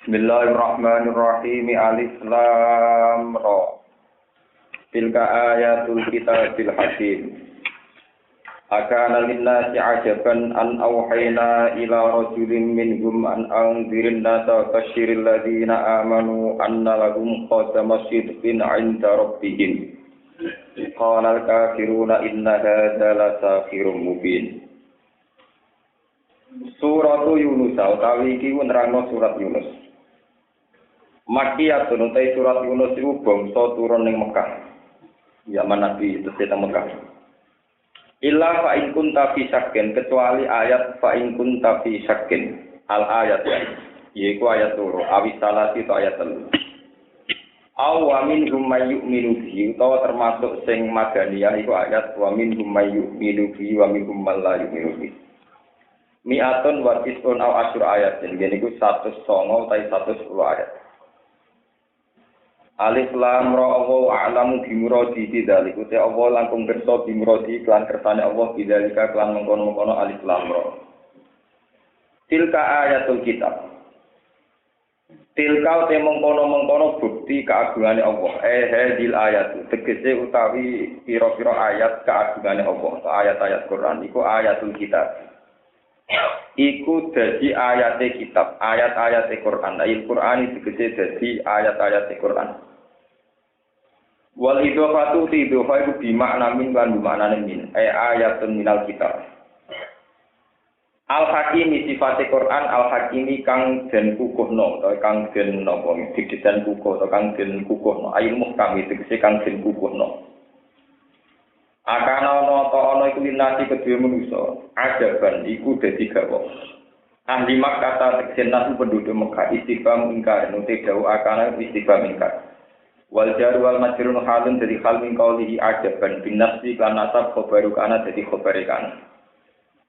Bismillahirrahmanirrahim. Alif Lam Ra. Tilka ayatul kitabil hakim. Akana linnasi ajaban an awhayna ila rajulin minhum an anzirin nasa basyiril ladina amanu anna lahum qadama sidqin 'inda rabbihim. Qala al-kafiruna inna hadza lasakhirun mubin. Surat Yunus utawi iki nerangno surat Yunus. Makkiyatun utai surat Yunus iku bangsa turun ning Mekah. Zaman Nabi tesih teng Mekah. Illa fa in kunta fi syakkin, kecuali ayat fa in kunta fi syakkin. Al ayat ya. Yaiku ayat loro, awi salati to ayat 3. Aw wa minhum may yu'minu bihi, utawa termasuk sing madaniyah iku ayat wa minhum may yu'minu bihi wa minhum man la yu'minu bihi. Mi'atun wa tis'un aw asyur ayat. Jadi niku 109 utawi 110 ayat. Alif Lam Ra. Allah a'lamu bi muradi dzalik. Uti Allah langkung kersa bi muradi kelan kersane Allah bidzalika kelan mengkono-mengkono Alif Lam Ra. Tilka ayatul kitab. Tilka te mengkono-mengkono bukti keagungane Allah. Hadil ayat. Tegese utawi pira-pira ayat keagungane Allah. Ayat-ayat Quran iku ayatul kitab. Iku dadi ayate kitab, ayat-ayate Quran. Ayat Quran tegese dadi ayat-ayate Quran. Wal idhofatu tidhofa iku bimakna min lan bimakna min. Ayatun minal kitab. Al-Hakimi sifate Quran Al-Hakimi kang den kukuhno utawa kang den napa didesain kukuh utawa kang den kukuhno. Ayat muhkam tegese kang den kukuhno. Akana ana iku linasi kedue manusa. Ajaban iku dadi gawa. Ahli Makkah tegese nasu penduduk Mekah istighfar ingkar nute dawuh akana istighfar ingkar. Wal jar wal majrun halun dadi hal min qaulihi ajaban bin nafsi kan nasab khabaru kana dadi khabari kana.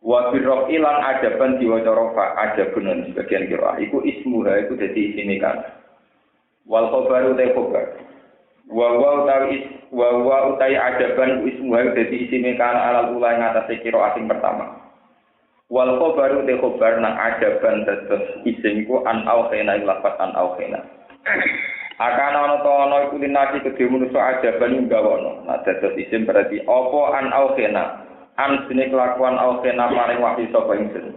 Wa birraf ilan ajaban diwaca rafa ajabun sebagian kira iku ismuha iku dadi isine kan. Wal khabaru ta khabar. Wa utai ajaban ismuha dadi isine kan alal ula ing atase kira asing pertama. Wal khabaru te khabar nang ajaban dados isim iku an aukhena lafat an aukhena. Akana ana iku linasi kedhe manusa ajaban nggawono. Nah dados isim berarti apa an aukhena. An sine kelakuan aukhena paring wahyu sapa ingsun.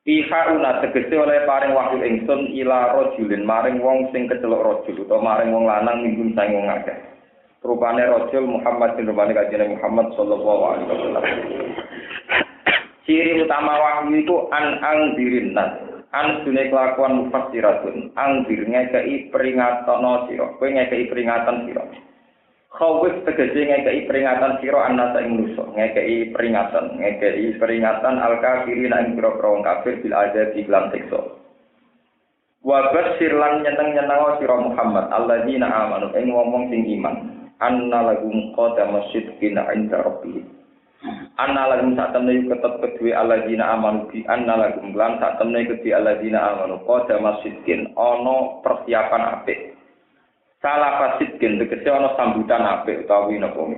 Ihauna tegese oleh paring wahyu ingsun ila rajulin maring wong sing keceluk rajul utawa maring wong lanang minggu sang wong akeh. Rupane rajul Muhammad bin rupane kanjeng Muhammad sallallahu alaihi wasallam. Ciri utama wahyu iku an angdirin nas. An sune kelakuan mufassiratun. Angdir ngekei peringatan sira. Kowe ngekei peringatan sira. Khawif tegese ngekei peringatan sira annasa ing manusa. Ngekei peringatan al-kafirin ing pira-pira wong kafir bil azab lan siksa. Wa basyir lan nyeneng-nyeneng sira Muhammad alladzina amanu ing wong sing iman. Anna lahum qadama sidqin 'inda rabbihim. Anna lahum satamne ketep kedue alladzina amanu bi anna lahum lan satamne kedue alladzina amanu qadama sidqin ana persiapan apik. Salah fasidkin tegese ana sambutan apik utawi napa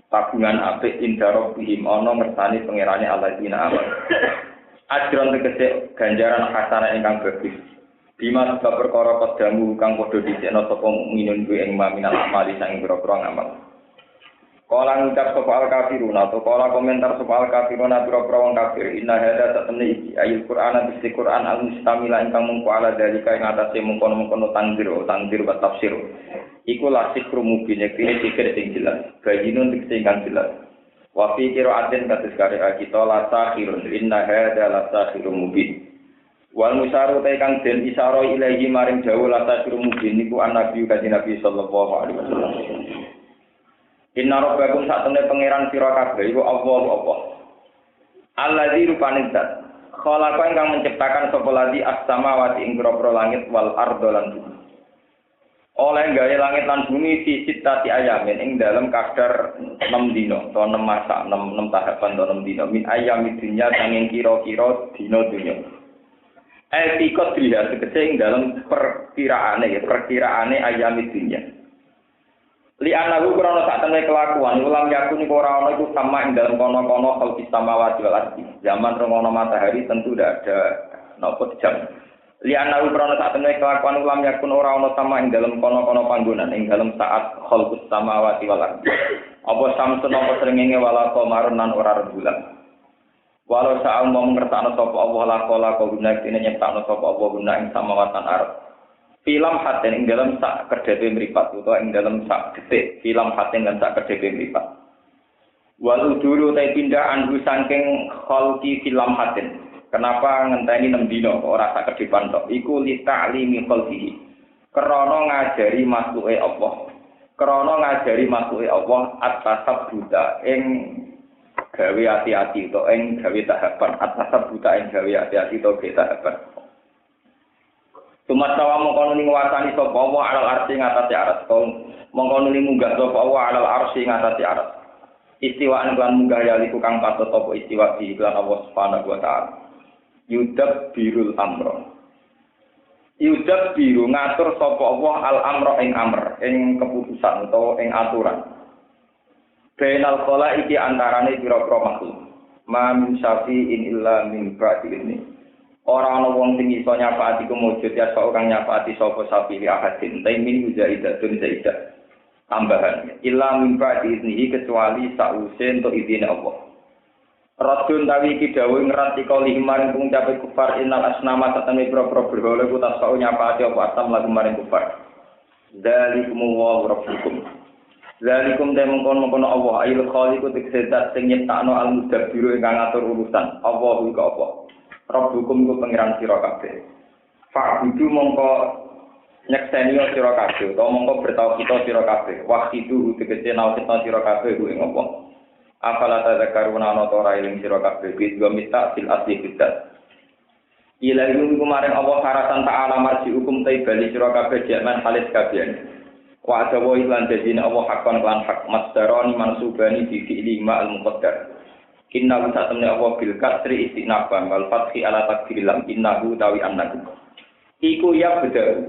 tabungan apik inda rabbihim ana ngersani pangerane alladzina amanu. Ajron tegese ganjaran hasanah ingkang bagus. Bima sebab perkara pedamu kang padha disekno sapa mukminun kuwi ing minal amali sang pira-pira ngamal. Kala ngucap sapa al-kafiruna atau kala komentar sapa al-kafiruna pira-pira wong kafir inna hadza satamne iki ayat Quran bisi Quran al-mustamila ingkang mungko ala dalika ing atase mungkon-mungkon tangdir wa tafsir. Iku lasik rumubin yektine sikir sing jelas. Bayinun sing kang jelas. Wa fi qira'atin kados karya kita la sakhirun inna hadza la sakhirun mubin. Wal musaru ta kang den isara ilahi maring dawuh la sakhirun mubin niku an-nabi kanjeng Nabi sallallahu alaihi wasallam. Inna rabbakum satemene pangeran sira kabeh iku Allah. Allazi rupane zat khalaqa ingkang menciptakan sapa ladi as-samawati ing pira-pira langit wal ardo lan bumi. Oleh gawe langit lan bumi fi sittati ayamin ing dalem kadar 6 dina atau 6 masa 6 tahapan atau 6 dina min ayami dunya sanging kira-kira dina dunya. Etikot dia tegese ing dalem perkiraane ayami dunya. Li anahu krana sak temne kelakuan ulam yakun iku ora ana iku sama ing dalem kono-kono khalqis samawati wal ardi. Zaman romono matahari tentu ndak ada napa jam. Liana ubrana saat temne kelakuan ulam yakun ora ana sama ing dalam kono-kono panggonan ing dalam saat khalqus samawati wal ardh. Apa samsun apa srengenge wala qamarun nan ora rembulan. Walau saat mau ngertakno sapa Allah la guna dene nyiptakno sapa Allah guna ing samawatan ardh. Film haten ing dalam sak kedhepe mripat utawa ing dalam sak detik film haten lan sak kedhepe mripat. Walau dulu tay pindah anhu saking khalqi film haten. Kenapa ngenteni 6 dina kok ora sak kedepan tok? Iku li ta'limi khalqihi. Krana ngajari makhluke Allah. Krana ngajari makhluke Allah at-tasab buta ing gawe ati-ati to ing gawe tahapan at-tasab buta ing gawe ati-ati to gawe tahapan. Tumatawa mongko nuli nguwasani sapa Allah alal arsy ngatasi aras. Mongko nuli munggah sapa Allah alal arsy ngatasi aras. Istiwaan lan munggah yaliku kang patut apa istiwa di lan Allah Subhanahu wa taala. Yudab birul amro. Yudab biru ngatur sapa Allah al amro ing amr, ing keputusan utawa ing aturan. Bainal khalaiqi antarane pira-pira makhluk. Ma min syafi'in illa min ba'di ini. Ora ana wong sing iso nyafaati kumujud ya sok kang nyafaati sapa sapi ahadin. Taimin mujaidatun zaidah. Tambahan illa min ba'di ini kecuali sause untuk izin Allah. Radun tawi iki dawuh ngerat ika limaring pengucape kufar innal asnama satane pro-pro berhala ku tasau nyapaati apa asam lagu maring kufar. Dzalikum wa rabbukum. Dzalikum mongkon Allah ayul khaliqu tiksedat sing nyiptakno al mudabbiru ingkang ngatur urusan. Allah iku apa? Rabbukum iku pangeran sira kabeh. Fa'budu mongko nyekseni sira kabeh utawa mongko bertauhid sira kabeh. Wahidu tegese nausita sira kabeh ku ing apa? Afala tadzakaruna ana ora eling sira kabeh bidwa mista fil asli bidat. Ilahi kumaring Allah haratan ta'ala marji hukum taibali sira kabeh jaman halis kabeh. Wa adawa lan dene Allah hakon lan hak masdarani mansubani bi fi'li ma'al muqaddar. Inna satamna Allah bil kasri istinafan wal fathi ala takdilam innahu tawi annahu. Iku ya beda.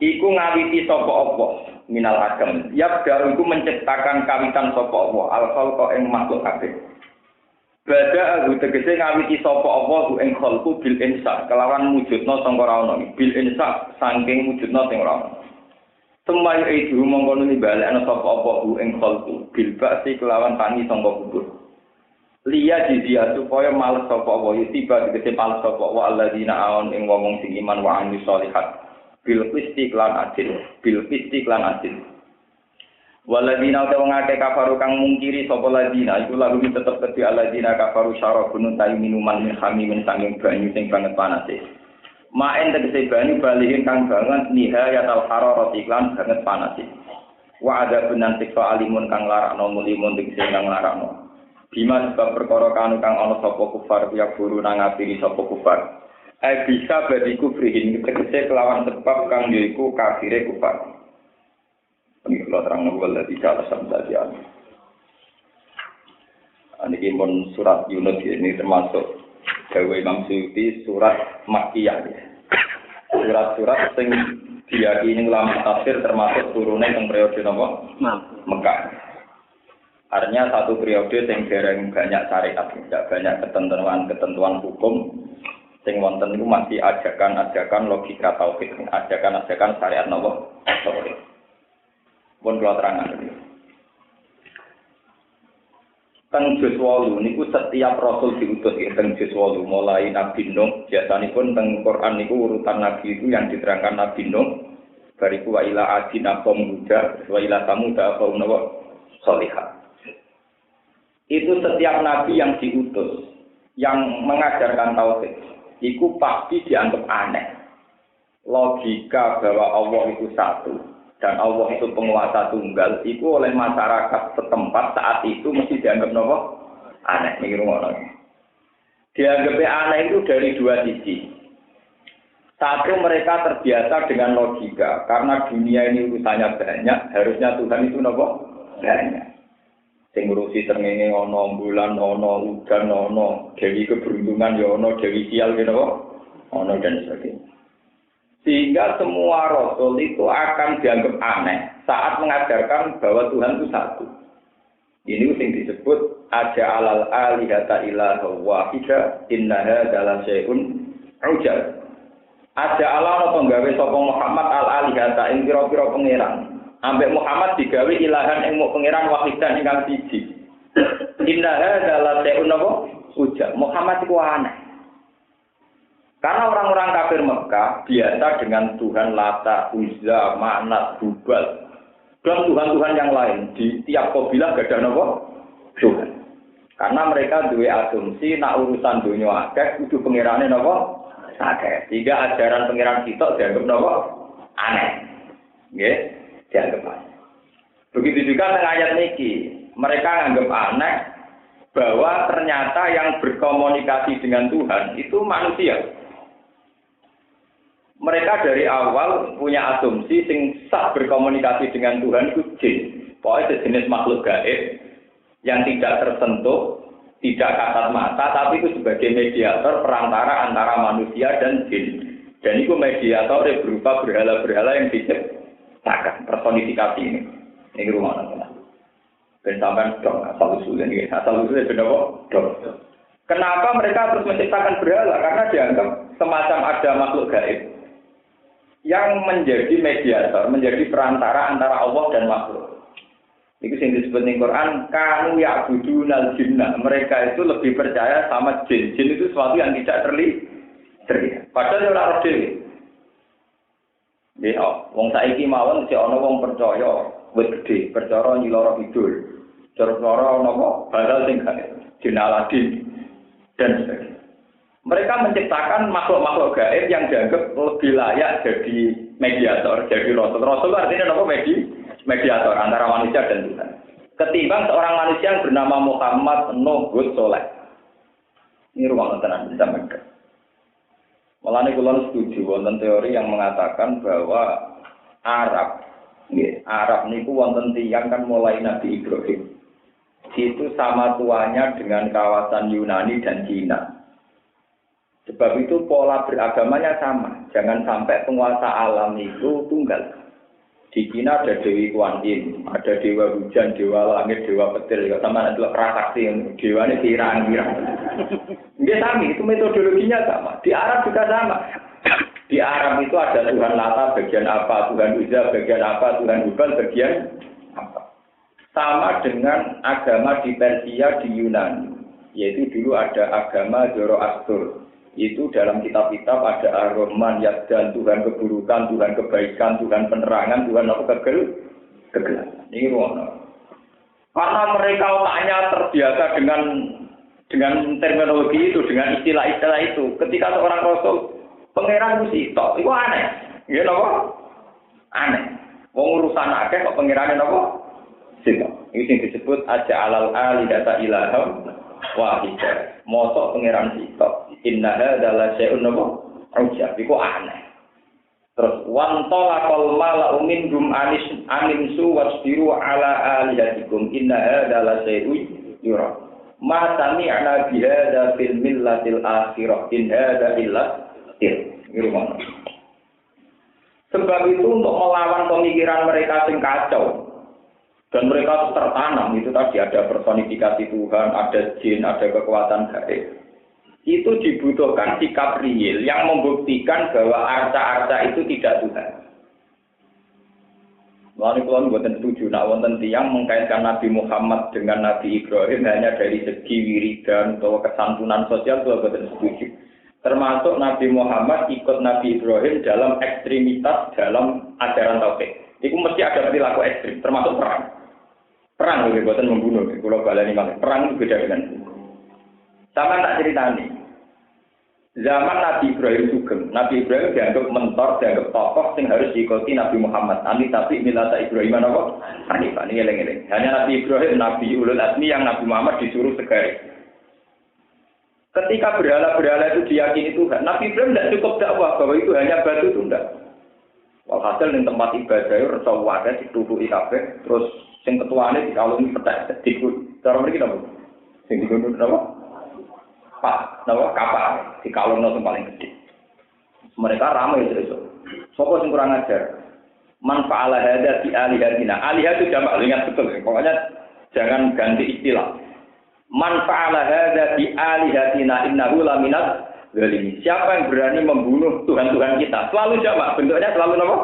Iku ngawiti sapa Allah minal adam. Yabda iku menciptakan kawitan sapa Allah al-khalqa ing makhluk kabeh. Bada aku tegese ngawiti sapa Allah ing khalqu bil insa kelawan wujudna sangka ora ana bil insa saking wujudna sing ora ana. Semai itu mongko nibalekna sapa Allah ing khalqu bil ba'si kelawan tangi sangka kubur. Liya jizia supaya males sapa Allah tiba tegese males sapa Allah alladzina aun ing wong sing iman wa amil sholihat. Bil qisti lan adil waladina utawa ngake kafaru kang mungkiri sapa ladina iku lalu tetep kedhi aladina kafaru syarabun ta'i minuman min hamimin sanging banyu sing banget panase maen tegese banyu balihin kang banget nihayatul hararat iklan banget panase wa ada benan siksa alimun kang larakno mulimun tegese kang larakno bima sebab perkara kang ana sapa kufar ya guru nang ngapiri sapa kufar. Bisa badiku berihin tegese kelawan sebab kang yaiku kafire kufar. Ini kalau terang nol di atas saja. Ini pun surat Yunus ini termasuk Dewi Imam Suyuti surat Makkiyah. Surat-surat yang diyakini ulama tafsir termasuk turunnya yang periode nomor Mekah. Artinya satu periode yang dereng banyak syariat, tidak banyak ketentuan hukum. Sing wonten niku masih ajakan-ajakan logika tauhid, ajakan-ajakan syariat napa tauhid. Pun kula terangan iki. Teng juz 8 niku setiap rasul diutus teng juz 8 mulai Nabi Nuh, biasanipun teng Quran niku urutan nabi itu yang diterangkan Nabi Nuh, bariku wa ila adina qaum Hud, wa ila Samud qaum Nuh salihah. Itu setiap nabi yang diutus yang mengajarkan tauhid iku pasti dianggap aneh. Logika bahwa Allah itu satu dan Allah itu penguasa tunggal, itu oleh masyarakat setempat saat itu mesti dianggap nopo aneh. Niki ngono. Dianggap aneh itu dari dua sisi. Satu, mereka terbiasa dengan logika karena dunia ini urusannya banyak, harusnya Tuhan itu nopo banyak. Sing ngurusi srengenge ana, bulan ana, udan ana, dewi keberuntungan ya ana, dewi sial gitu kok. Ana dan sebagainya. Sehingga semua rasul itu akan dianggap aneh saat mengajarkan bahwa Tuhan itu satu. Ini yang disebut aja alal alihata ilaha wahida innaha dalam syai'un ujab. Ada Allah penggawe sapa Muhammad al-alihata ing pira-pira pangeran. Ambek Muhammad digawe ilahan ing pangeran wahidan ingkang siji. Inna hadza la ta'un uja. Muhammad iku aneh. Karena orang-orang kafir Mekah biasa dengan Tuhan Lata, Uzza, Manat, Hubal, dan Tuhan-Tuhan yang lain. Di tiap kabilah gak ada napa? Tuhan. Karena mereka duwe asumsi nak urusan dunia akeh kudu pangerane napa? Akeh. Sehingga ajaran pangeran sitok dianggap napa? Aneh. Nggih, dianggap aneh. Begitu juga dengan ayat niki, mereka anggap aneh bahwa ternyata yang berkomunikasi dengan Tuhan itu manusia. Mereka dari awal punya asumsi sing sah berkomunikasi dengan Tuhan itu jin. Pokoknya sejenis makhluk gaib yang tidak tersentuh, tidak kasat mata, tapi itu sebagai mediator perantara antara manusia dan jin. Dan itu mediator yang berupa berhala-berhala yang diciptakan, personifikasi ini. Ini rumah anak-anak. Dan sampai dong, asal-usulnya ini. Asal-usulnya benar kok? Dong. Kenapa mereka terus menciptakan berhala? Karena dianggap semacam ada makhluk gaib yang menjadi mediator, menjadi perantara antara Allah dan makhluk. Itu yang disebut di Quran, kanu ya'budunal jinna. Mereka itu lebih percaya sama jin. Jin itu sesuatu yang tidak terlihat. Padahal ora roh dhewe. Nggih, wong saiki mawon sik ana wong percaya wis gedhe, percaya nyiloro kidul. Cara-cara napa? Badal sing jin Aladin dan sebagainya. Mereka menciptakan makhluk-makhluk gaib yang dianggap lebih layak jadi mediator, jadi rasul. Rasul artinya apa? Mediator antara manusia dan Tuhan. Ketimbang seorang manusia yang bernama Muhammad Nuh Hud Soleh. Ini rumah tenan bisa mereka. Malah ini kulon setuju wonten teori yang mengatakan bahwa Arab niku wonten tiyang kan mulai Nabi Ibrahim. Itu sama tuanya dengan kawasan Yunani dan Cina. Sebab itu pola beragamanya sama. Jangan sampai penguasa alam itu tunggal. Di Cina ada Dewi Kuan Yin, ada Dewa Hujan, Dewa Langit, Dewa Petir. Sama ada prasaksi, Dewa ini pirang-pirang. Dia sama, itu metodologinya sama. Di Arab juga sama. Di Arab itu ada Tuhan Lata bagian apa, Tuhan Uzza bagian apa, Tuhan Hubal bagian apa. Sama dengan agama di Persia, di Yunani. Yaitu dulu ada agama Zoroaster. Itu dalam kitab-kitab ada Ar-Rahman, Yazdan, Tuhan keburukan, Tuhan kebaikan, Tuhan penerangan, Tuhan apa kegelapan. Ini mana? Karena mereka otaknya terbiasa dengan terminologi itu, dengan istilah-istilah itu. Ketika seorang rasul pangeran mesti tok, itu aneh. Ya napa? Aneh. Wong urusan akeh kok pangerane napa? Sitok. Itu yang disebut aja alal alihata ilaham wahidah. Mosok pangeran sitok. Inna hadza syai'un ujab. Iku aneh. Terus wantolakol mala minhum animsu wasbiru ala alihatikum. Inna hadza syai'un yura. Ma sami'na bihadza fil millatil akhirah. In hadza illa irman. Sebab itu untuk melawan pemikiran mereka yang kacau dan mereka tertanam itu tadi ada personifikasi Tuhan, ada jin, ada kekuatan gaib. Itu dibutuhkan sikap real yang membuktikan bahwa arca-arca itu tidak Tuhan. Mulane kula mboten setuju nek wonten tiyang mengkaitkan Nabi Muhammad dengan Nabi Ibrahim hanya dari segi wiridan atau kesantunan sosial, kula mboten setuju. Termasuk Nabi Muhammad ikut Nabi Ibrahim dalam ekstremitas dalam ajaran tauhid. Itu mesti ada perilaku ekstrim, termasuk perang. Perang itu bukan membunuh. Kalau baleni malah perang itu beda dengan bunuh. Sama tak ceritani. Zaman Nabi Ibrahim sugeng, Nabi Ibrahim dianggap mentor, dianggap tokoh yang harus diikuti Nabi Muhammad. Nanti tapi milata Ibrahim apa? Hanifah ini eleng-eleng. Hanya Nabi Ibrahim, Nabi Ulul Azmi yang Nabi Muhammad disuruh segari. Ketika berhala-berhala itu diyakini Tuhan, Nabi Ibrahim tidak cukup dakwah bahwa itu hanya batu tunda. Walhasil di tempat ibadah itu resawatnya dituduhi kabeh, terus yang ketuanya dikalungi petak dikut. Cara mereka apa? Yang digunung apa? Pak, nama kapal dikalungno sing paling gede. Mereka ramai itu. Sopo sing kurang ajar. Man fa'ala hadza bi alihatina. Alihat itu jamak ingat betul. Pokoknya jangan ganti istilah. Man fa'ala hadza bi alihatina innahu laminat zalimi. Siapa yang berani membunuh Tuhan-Tuhan kita? Selalu jamak, bentuknya selalu apa?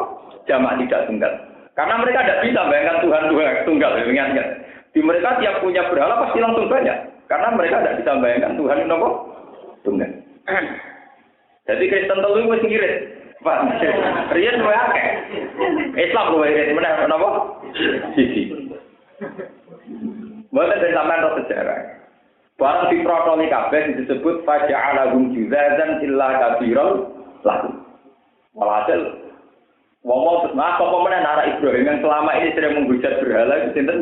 Jamak tidak tunggal. Karena mereka tidak bisa bayangkan Tuhan-Tuhan tunggal, ingat. Di mereka tiap punya berhala pasti langsung banyak. Karena mereka tidak bisa bayangkan Tuhan itu apa? Tunggal. Jadi Kristen telu wis ngirit. Pak, riyen wae akeh. Islam wae irit meneh napa? Sisi. Mboten sampeyan ro sejarah. Barang diprotoli kabeh disebut faja'alahum juzazan illa kabiral lahu. Walhasil wong-wong terus apa meneh anak Ibrahim yang selama ini sering menghujat berhala itu sinten?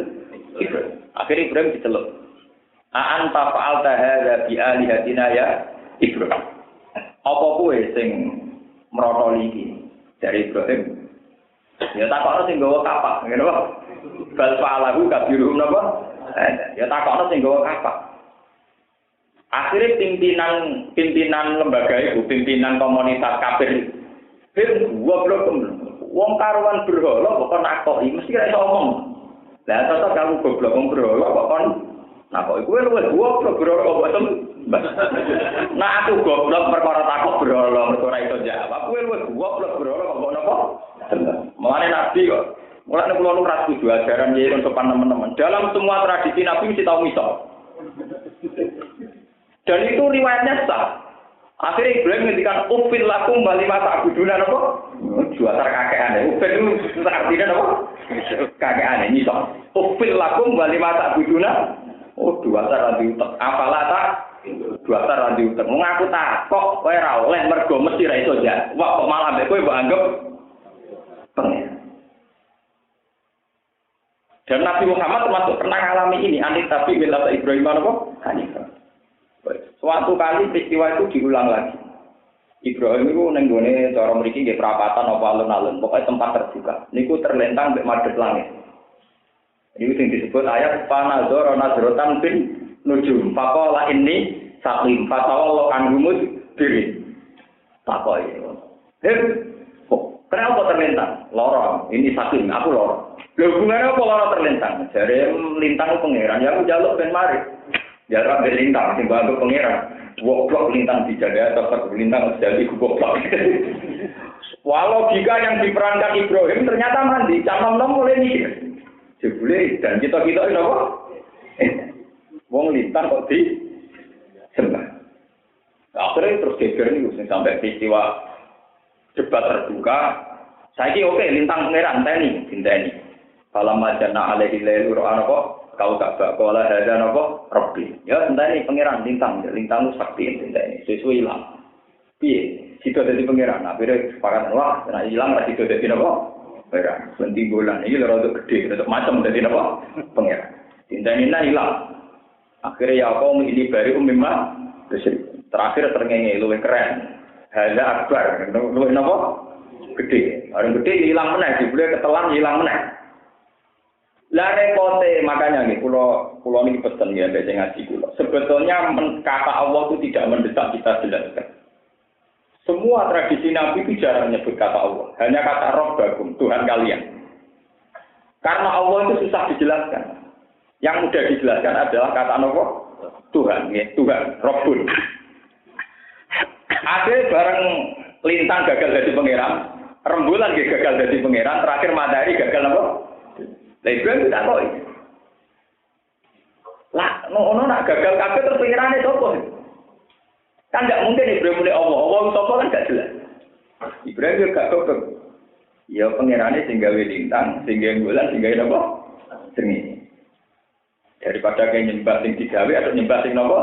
Ibrahim. Akhirnya Ibrahim diceluk. Aan fa'alta hadza bi alihatina ya Ibrahim. Apa kowe sing mrotoli iki dari Ibrahim? Ya takokno sing nggawa kapak, ngene wae. Bal fa'alahu kabiruhum napa? Ya takokno sing nggawa kapak. Akhirnya pimpinan lembaga itu, pimpinan komunitas kafir itu, goblok wong karuan berhala kok nakoki, mesti ra iso omong. Lah tetep kamu goblok wong berhala kok kon nakoki kowe luwih goblok berhala kok boten. Nah aku goblok perkara takok berhala mergo ora iso jawab. Kowe luwih goblok berhala kok napa? Mulane nabi kok. Mulane kula nu ra setuju ajaran yen untuk teman-teman. Dalam semua tradisi nabi mesti tau miso. Dan itu riwayatnya sah. Akhirnya Ibrahim ngendikan ufil lakum bali masa abuduna apa? Juatar kakeane. Ufil itu artinya apa? Kakeane nyito. Ufil lakum bali masa abuduna. Oh, juatar radi utek. Apalah tak? Juatar radi utek. Mengaku takok kowe ora oleh mergo mesti ra iso jawab. Wah, kok malah mbek kowe mbok anggap pengen. Dan Nabi Muhammad termasuk pernah ngalami ini. Anit tapi bila Ibrahim apa? Hanifah. Suatu kali peristiwa itu diulang lagi. Ibrahim itu nenggone cara mriki nggih perapatan apa alun-alun, pokoknya tempat terbuka. Niku terlentang mbek madhep langit. Ini sing disebut ayat panazara nazratan bin nujum. Faqala inni saqim fatawallahu anhumud diri. Takoki. Kenapa terlentang? Loro. Ini saqim, aku loro. Lha hubungannya apa loro terlentang? Jare lintang pangeran, ya aku njaluk ben mari. Ya ora lintang sing bantu pangeran. Goblok lintang dijada tetap lintang jadi goblok. Walau logika yang diperankan Ibrahim ternyata mandi, nom-nom mulai mikir. Jebule dan kita-kita itu apa? Wong lintang kok di sembah. Akhirnya terus geger niku sampai peristiwa debat terbuka. Saiki oke lintang pangeran teni. Falam majana alaihi lailu apa? Kau tak bakola ada nopo Robbi. Ya entah ini pangeran lintang sakti entah ini sesuai hilang. Piye? Situ ada di pangeran. Nah, beda sepakatan wah, karena hilang lagi itu ada di nopo pangeran. Penting bulan ini lorot gede, lorot macam ada di nopo pangeran. Entah ini hilang. Akhirnya ya kau ini baru memang terakhir terngenge luwih keren. Hada akbar, luwih nopo gede. Orang gede hilang meneh, dibeli ketelan hilang meneh. Lah repote makanya nih pulau ini pesen ya baca ngaji pulau. Sebetulnya kata Allah itu tidak mendesak kita jelaskan. Semua tradisi Nabi itu jarang menyebut kata Allah, hanya kata Rabbakum, Tuhan kalian. Karena Allah itu susah dijelaskan. Yang mudah dijelaskan adalah kata Allah Tuhan, ya Tuhan, Rabbun. Akhirnya bareng lintang gagal jadi pangeran, rembulan gagal jadi pangeran, terakhir matahari gagal apa? Lah Ibrahim tidak tahu. Lah, nak gagal kabeh terus pengirane sapa? Kan enggak mungkin Ibrahim mulai Allah sapa kan enggak jelas. Ibrahim juga gak kok. Ya pengirane sing gawe lintang, sing gawe bulan, sing gawe apa? Srengenge. Daripada kayak nyembah sing digawe atau nyembah sing napa?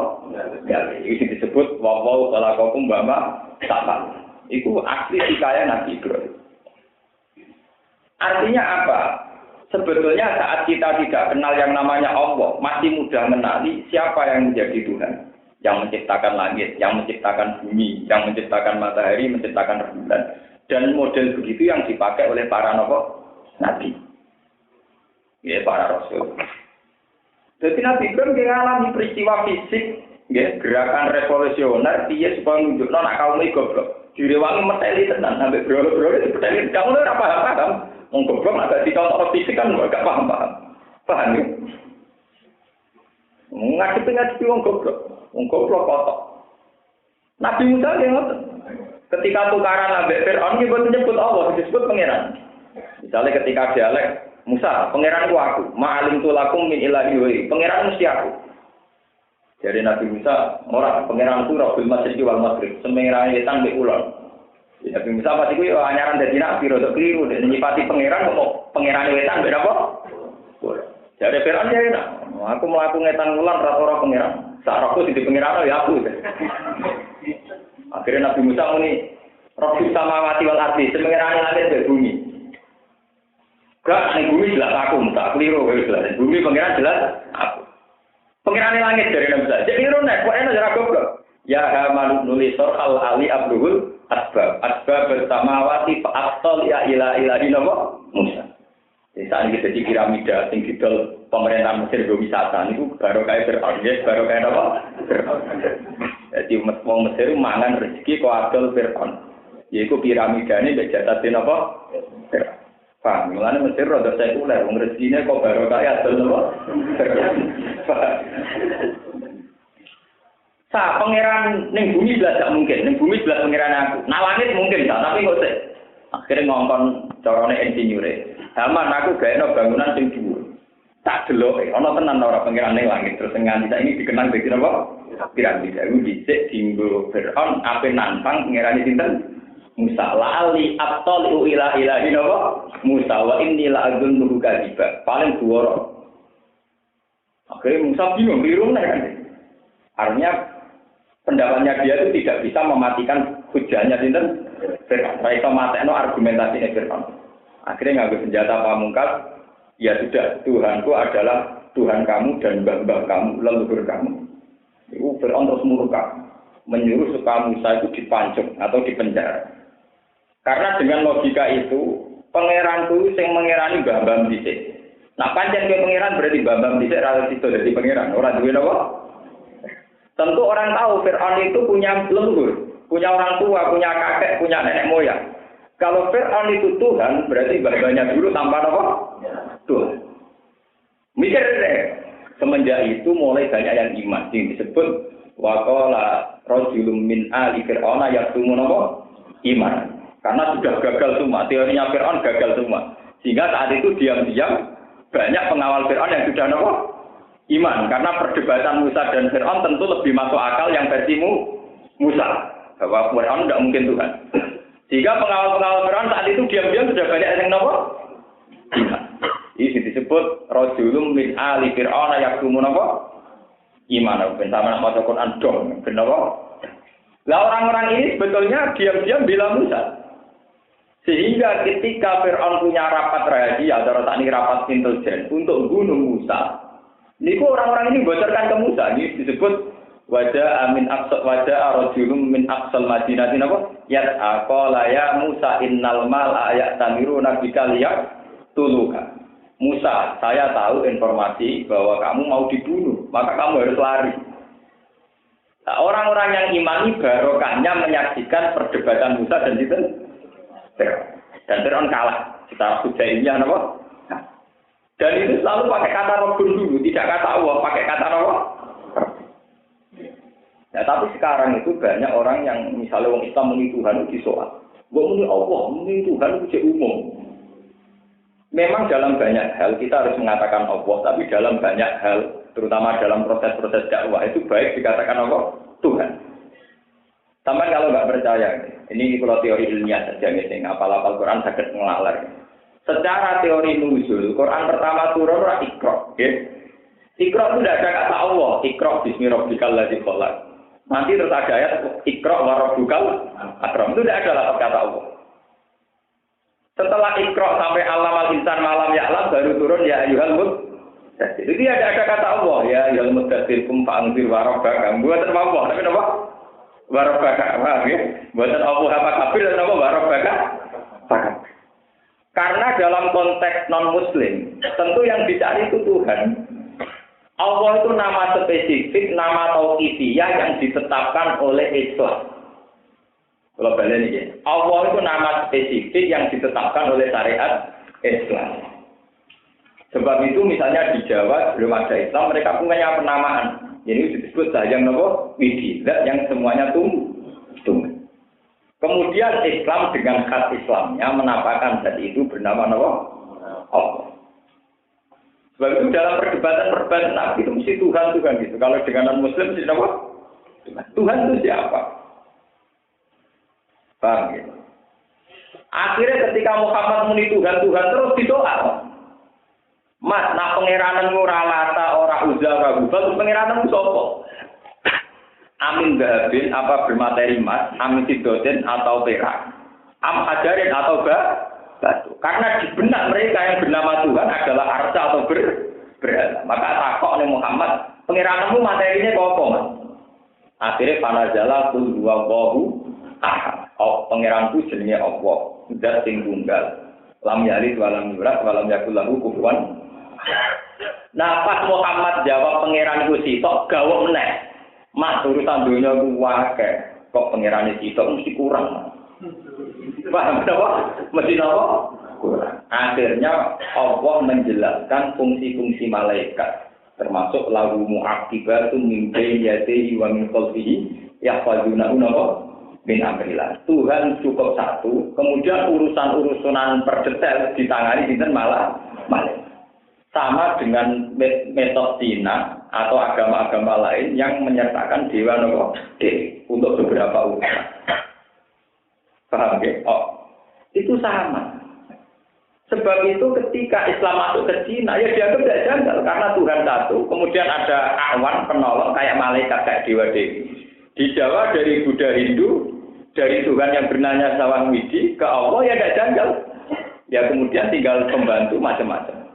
Gawe. Iki disebut wa khalaqakum bama ta'mal. Itu asli hikayat Nabi Ibrahim. Artinya apa? Sebetulnya saat kita tidak kenal yang namanya Allah, masih mudah mengenali siapa yang menjadi Tuhan. Yang menciptakan langit, yang menciptakan bumi, yang menciptakan matahari, menciptakan rembulan. Dan model begitu yang dipakai oleh para nabi. Ya, para rasul. Jadi Nabi Ibrahim mengalami peristiwa fisik, ya, gerakan revolusioner, dia supaya menunjukkan anak kaum ini goblok. Direwangi meteli tenan, sampai berolo-berolo dipeteli. Kamu ora paham. Wong goblok agak dicontoh fisik kan enggak paham. Paham ya? Ngadepi wong goblok kotor. Nabi Musa yang ketika tukaran ambek Fir'aun iki boten nyebut Allah, disebut pangeran. Misalnya ketika dialek Musa, pangeranku aku, ma'alim tulakum min ilahi wa pangeran mesti aku. Jadi Nabi Musa, orang pangeranku Rabbul Masyriqi wal Maghrib, semerane wetan mbek kulon. Nabi Musa pasti ku yo anyaran dadi nabi rada kliru, nek nyipati pangeran kok pangerane wetan mbek apa? Jadi Fir'aun ya enak. Aku mlaku ngetan kulon ra ora pangeran. Sarapku di pangeran ya aku. Akhirnya Nabi Musa muni, Rabbus samawati wal ardi, semerane langit dan bumi. Gak, ning bumi jelas aku, tak kliru wis jelas. Bumi pangeran jelas aku. Pangeran langit dari Nabi Musa. Jadi kliru nek kok enak ora goblok. Ya Haman nulis al ali abdul asbab bersamawati fa afdal ya ilahi Musa. Jadi saat ini jadi piramida sing didol pemerintahan Mesir go wisata niku baru kae Fir'aun, baru kae apa? Jadi wong Mesir mangan rezeki kok adol Fir'aun. Yaiku piramidane mbek jatatin apa? Paham, mulane Mesir rada sekuler, wong rezekine kok baru kae adol apa? Sa pangeran ning bumi blas gak mungkin, ning bumi blas pangeran aku. Nah langit mungkin ta, tapi kok sik. Akhire ngongkon carane insinyure. Haman aku gaeno bangunan sing dhuwur. Tak deloke ana tenan ora pangeran ning langit terus nganti saiki dikenang dadi napa? Piramida. Iku dhisik dinggo Fir'aun ape nantang pangerane sinten? Musa lali abtalu ila ilahi napa? Musa wa inni la azunnu kadiba. Paling duwara. Akhirnya Musa bingung keliru kan. Artinya pendapatnya dia itu tidak bisa mematikan hujahnya sinten? Fir'aun. Ra iso matekno argumentasine Fir'aun. Akhirnya ngambil senjata pamungkas, ya sudah, Tuhanku adalah Tuhan kamu dan mbah-mbah kamu, leluhur kamu. Itu Fir'aun terus murka, menyuruh supaya Musa itu dipancung atau dipenjara. Karena dengan logika itu, pangeranku yang mengerani mbah-mbah dhisik. Nah, pancen ke pangeran berarti mbah-mbah dhisik ra sido dadi pangeran, ora duwe napa? Tentu orang tahu Fir'aun itu punya leluhur, punya orang tua, punya kakek, punya nenek moyang. Kalau Fir'aun itu Tuhan, berarti mbah-mbahnya dulu tanpa apa? Tuhan. Mikir deh. Semenjak itu mulai banyak yang iman. Yang disebut waqala rajulun min ali fir'auna yaqtumun apa? Iman. Karena sudah gagal semua. Teorinya Fir'aun gagal semua. Sehingga saat itu diam-diam banyak pengawal Fir'aun yang sudah apa? Iman. Karena perdebatan Musa dan Fir'aun tentu lebih masuk akal yang versimu Musa. Bahwa Fir'aun tidak mungkin Tuhan. Sehingga pengawal-pengawal Fir'aun saat itu diam-diam sudah banyak yang nopo. Ini disebut rajulun min ali fir'auna yaqtumun apa? Iman. Ben sama maca Quran dong, ben apa? Lah orang-orang ini sebetulnya diam-diam bela Musa. Sehingga ketika Fir'aun punya rapat rahasia atau tak ini rapat intelijen untuk bunuh Musa, niku orang-orang ini bocorkan ke Musa. Ini disebut wajah amin aksal wajah arojulum min aksal madinah apa? Yat akola ya Musa innal mal ayat tamiru nabika liyak tuluka. Musa, saya tahu informasi bahwa kamu mau dibunuh, maka kamu harus lari. Nah, orang-orang yang imani barokahnya menyaksikan perdebatan Musa dan itu dan Fir'aun kalah. Secara hujaiyah apa? Dan itu selalu pakai kata Rabbun dulu, tidak kata Allah, pakai kata apa? Ya, tapi sekarang itu banyak orang yang misalnya orang Islam muni Tuhan itu disoal. Gua muni Allah, muni Tuhan itu umum. Memang dalam banyak hal kita harus mengatakan Allah, tapi dalam banyak hal, terutama dalam proses-proses dakwah itu baik dikatakan Allah Tuhan. Sampai kalau nggak percaya, ini kalau teori ilmiah saja misalnya, apal-apal Quran sakit ngelalar. Secara teori nuzul, Quran pertama turun ora Iqra, ya. Iqra itu tidak ada kata Allah, Iqra bismi rabbikal ladzi khalaq. Nanti terus ada ayat Iqra wa rabbukal akram. Itu tidak ada lafaz kata Allah. Setelah Iqra sampai alamal insan malam ya'lam baru turun ya ayyuhal mudaththir. Jadi ada kata Allah ya ayyuhal mudaththir kum fa'anzir wa rabbaka. Buatan Allah, tapi apa? Wa rabbaka. Ya. Buatan Allah apa kafir dan apa wa rabbaka? Karena dalam konteks non muslim, tentu yang dicari itu Tuhan. Allah itu nama spesifik, nama tauqifiyah yang ditetapkan oleh Islam. Kalau balik ini, Allah itu nama spesifik yang ditetapkan oleh syariat Islam. Sebab itu misalnya di Jawa belum ada Islam, mereka punya penamaan. Ini disebut sayang nopo widi, yang semuanya Tunggu. Kemudian Islam dengan khas Islamnya menampakkan zat itu bernama Allah. Sebab itu dalam perdebatan Nabi itu mesti Tuhan gitu. Kalau dengan non-Muslim mesti apa? Tuhan itu siapa? Paham gitu? Akhirnya ketika Muhammad muni Tuhan terus didoa. Mas, nah pengiranan ora Lata, ora Uzza, ora Hubal, pengiranan sapa? Amin dahabin apa bermateri emas, amin sidotin atau perak, am hajarin atau batu. Karena di benak mereka yang bernama Tuhan adalah arca atau berhala. Maka takok oleh Muhammad, pengirananmu materinya apa, Mas? Akhirnya panazala kul huwallahu ahad. Oh, pengiranku jenenge Allah, zat sing tunggal. Lam yalid walam yulad walam yakul lahu kufuwan. Nah, pas Muhammad jawab pengiranku sitok gawok meneh. Mas, urusan dunia ku wae. Kok pengirane sitok mesti kurang. Paham apa? Mesti apa? Kurang. Akhirnya Allah menjelaskan fungsi-fungsi malaikat, termasuk lahu mu'aqibatun min bayni yadayhi wa min khalfihi yahfazunahu min amrillah. Tuhan cukup satu, kemudian urusan-urusan perdetail ditangani dinten malah malaikat. Sama dengan metode Cina atau agama-agama lain yang menyertakan dewa untuk beberapa urusan. Paham ya? Oh, itu sama. Sebab itu ketika Islam masuk ke Cina, ya dianggap tidak janggal karena Tuhan satu. Kemudian ada awan penolong kayak malaikat, kayak dewa-dewi. Di Jawa dari Buddha Hindu, dari Tuhan yang bernama Sawang Widi ke Allah ya tidak janggal. Ya kemudian tinggal pembantu macam-macam.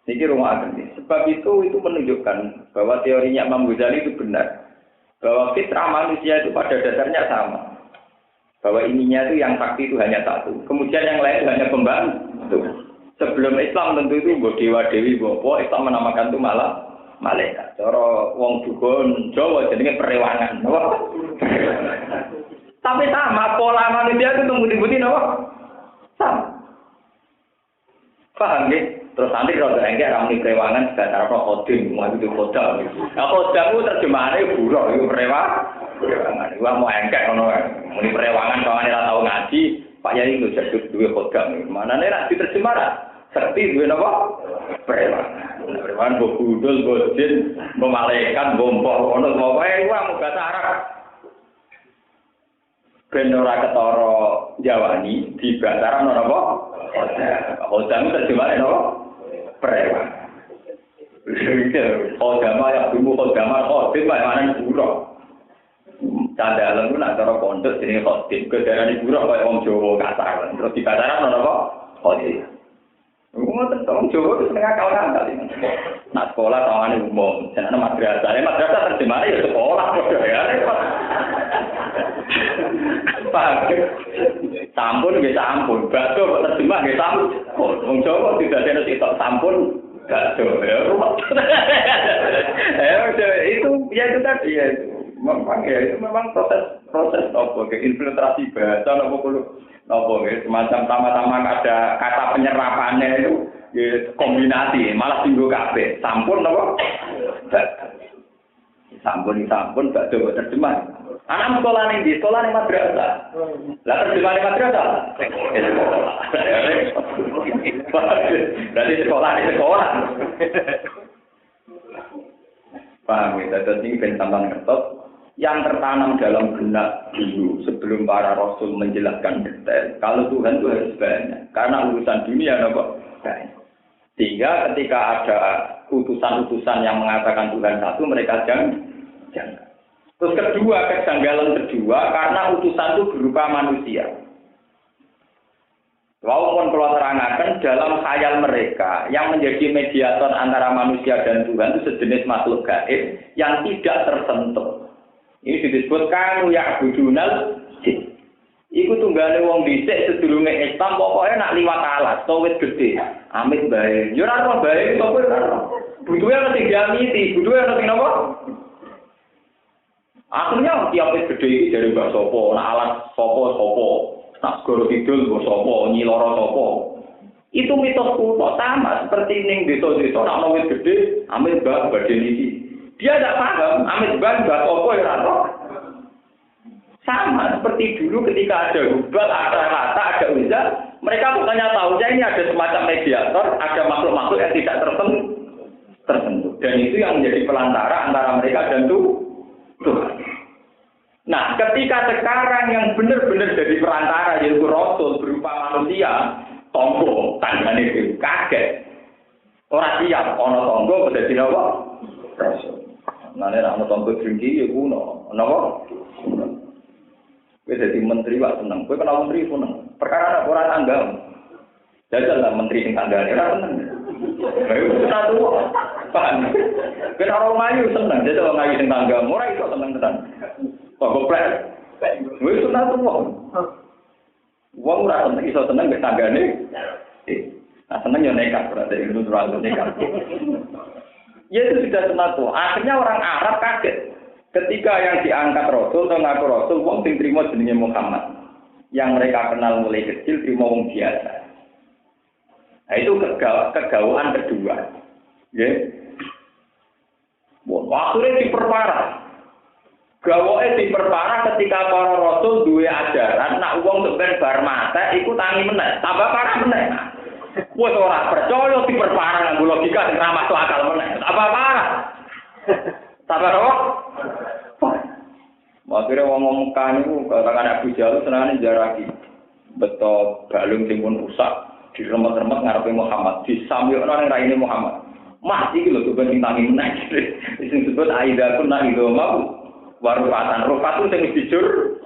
Ini rumah agen. Sebab itu menunjukkan bahwa teorinya Imam Ghazali itu benar. Bahwa fitrah manusia itu pada dasarnya sama. Bahwa ininya itu yang sakti itu hanya satu. Kemudian yang lain itu hanya pembantu. Sebelum Islam tentu itu buat dewa-dewi, buat Islam menamakan itu malah malaikat. Cara wong dukun Jawa jenenge perewangan. Tapi sama pola manusia itu tunggu-tunggu apa? Sama. Paham ya? Terus nanti kalau enggak ramai perewangan juga cara koding, mau itu kodam. Nah kodam itu terjemahannya buruk, itu perewangan. Gua mau engkek, mau perewangan kalau nggak tahu ngaji, Pak Yai itu jadi dua kodam. Mana nih nak diterjemah? Seperti dua apa? Perewangan. Perewangan bobudul, bojin, memalaikan, bompor, ono mau gua mau bahasa Arab. Benora ketoro Jawani di bahasa Arab apa? Kodam itu terjemahannya apa? Preman. Kodama yang dulu kodama kodim mana buruk. Candalan itu nak cara pondok jadi kodim. Kedaran buruk kayak orang Jawa kasar. Terus di pasaran apa? Kodim. Ngomong tentang Jawa itu setengah kawan-kawan. Nah sekolah tawangan umum. Jangan madrasah. Madrasah terjemahnya ya sekolah. Pak, sampun nggih sampun, bakso terjemah nggih sampun. Wong Jawa tidak ada sitok sampun, bakso. Itu tadi ya. Memang proses infiltrasi bahasa semacam sama-sama ada kata penyerapannya itu kombinasi, malah tinggal kabeh. Sampun apa? Sampun bakso terjemah. Anak sekolah nih, sekolah nih madrasah. Lah terjemah nih madrasah. Berarti sekolah nih sekolah. Paham ya? Jadi ini pentambahan ngetok yang tertanam dalam benak dulu sebelum para rasul menjelaskan detail. Kalau Tuhan itu harus banyak, karena urusan dunia apa? Banyak. Sehingga ketika ada utusan-utusan yang mengatakan Tuhan satu, mereka jangan. Terus kejanggalan kedua, karena utusan itu berupa manusia. Walaupun kalau terangkan dalam khayal mereka, yang menjadi mediator antara manusia dan Tuhan itu sejenis makhluk gaib yang tidak tersentuh. Ini disebut kanu ya'budunal jin. Iku tunggale wong dhisik sedurunge Islam pokoke nak liwat alas, towet gede. Amit bae. Yo ora ono bae sapa ora. Butuhe ana sing diamiti, butuhe ana sing napa? Akhirnya tiap gede iki dari Mbak Sopo, nak alat Sopo, nak Segoro Kidul Mbak Sopo, Nyiloro Sopo. Itu mitos kuno sama seperti ning desa-desa nak ono wit gede, amit Mbak baden iki. Dia tidak paham, amit Mbak Sopo ya ora. Sama seperti dulu ketika ada Hubal, ada Lata, ada Uzza, mereka bukannya tahunya ini ada semacam mediator, ada makhluk-makhluk yang tidak tersentuh. Dan itu yang menjadi pelantara antara mereka dan Tuhan. Nah, ketika sekarang yang benar-benar jadi perantara yaitu Rasul berupa manusia, tonggo, tangan itu kaget. Orang siap, ono tonggo, jadi apa? Rasul. Nah, ini ono tonggo tinggi, ya kuno. Kenapa? Kowe dadi menteri wak seneng. Kowe kena menteri seneng. Perkara ora tangga. Jajal lah menteri sing tanggane ora seneng. Ayo satu. Paham. Kena ora ngayu seneng. Jajal wong ngayu sing tangga ora iso seneng tenan. Kok goblok. Wis sunat wong. Wong ora seneng iso seneng mek tanggane. Nah, seneng yo nekat berarti itu terlalu nekat. Ya itu sudah sunat. Akhirnya orang Arab kaget. Ketika yang diangkat Rasul atau ngaku Rasul, wong sing trimo jenenge Muhammad. Yang mereka kenal mulai kecil trimo wong biasa. Nah itu kegawaan kedua. Ya. Akhirnya diperparah. Gawoke diperparah ketika para Rasul duwe ajaran nak wong sampeyan bar mate iku tangi meneh, tambah parah meneh. Wes ora percaya diperparah nganggo logika sing ra masuk akal meneh. Tambah parah. Sabar kok. Akhirnya ngomong Mekah niku katakan Abu Jahal senengane jaraki. Beto balung sing pun rusak diremet-remet ngarepe Muhammad, disamyokno ning raine Muhammad. Mas iki lho coba tangi meneh. Sing disebut aidatun naidoma warufatan. Rufatu sing dijur.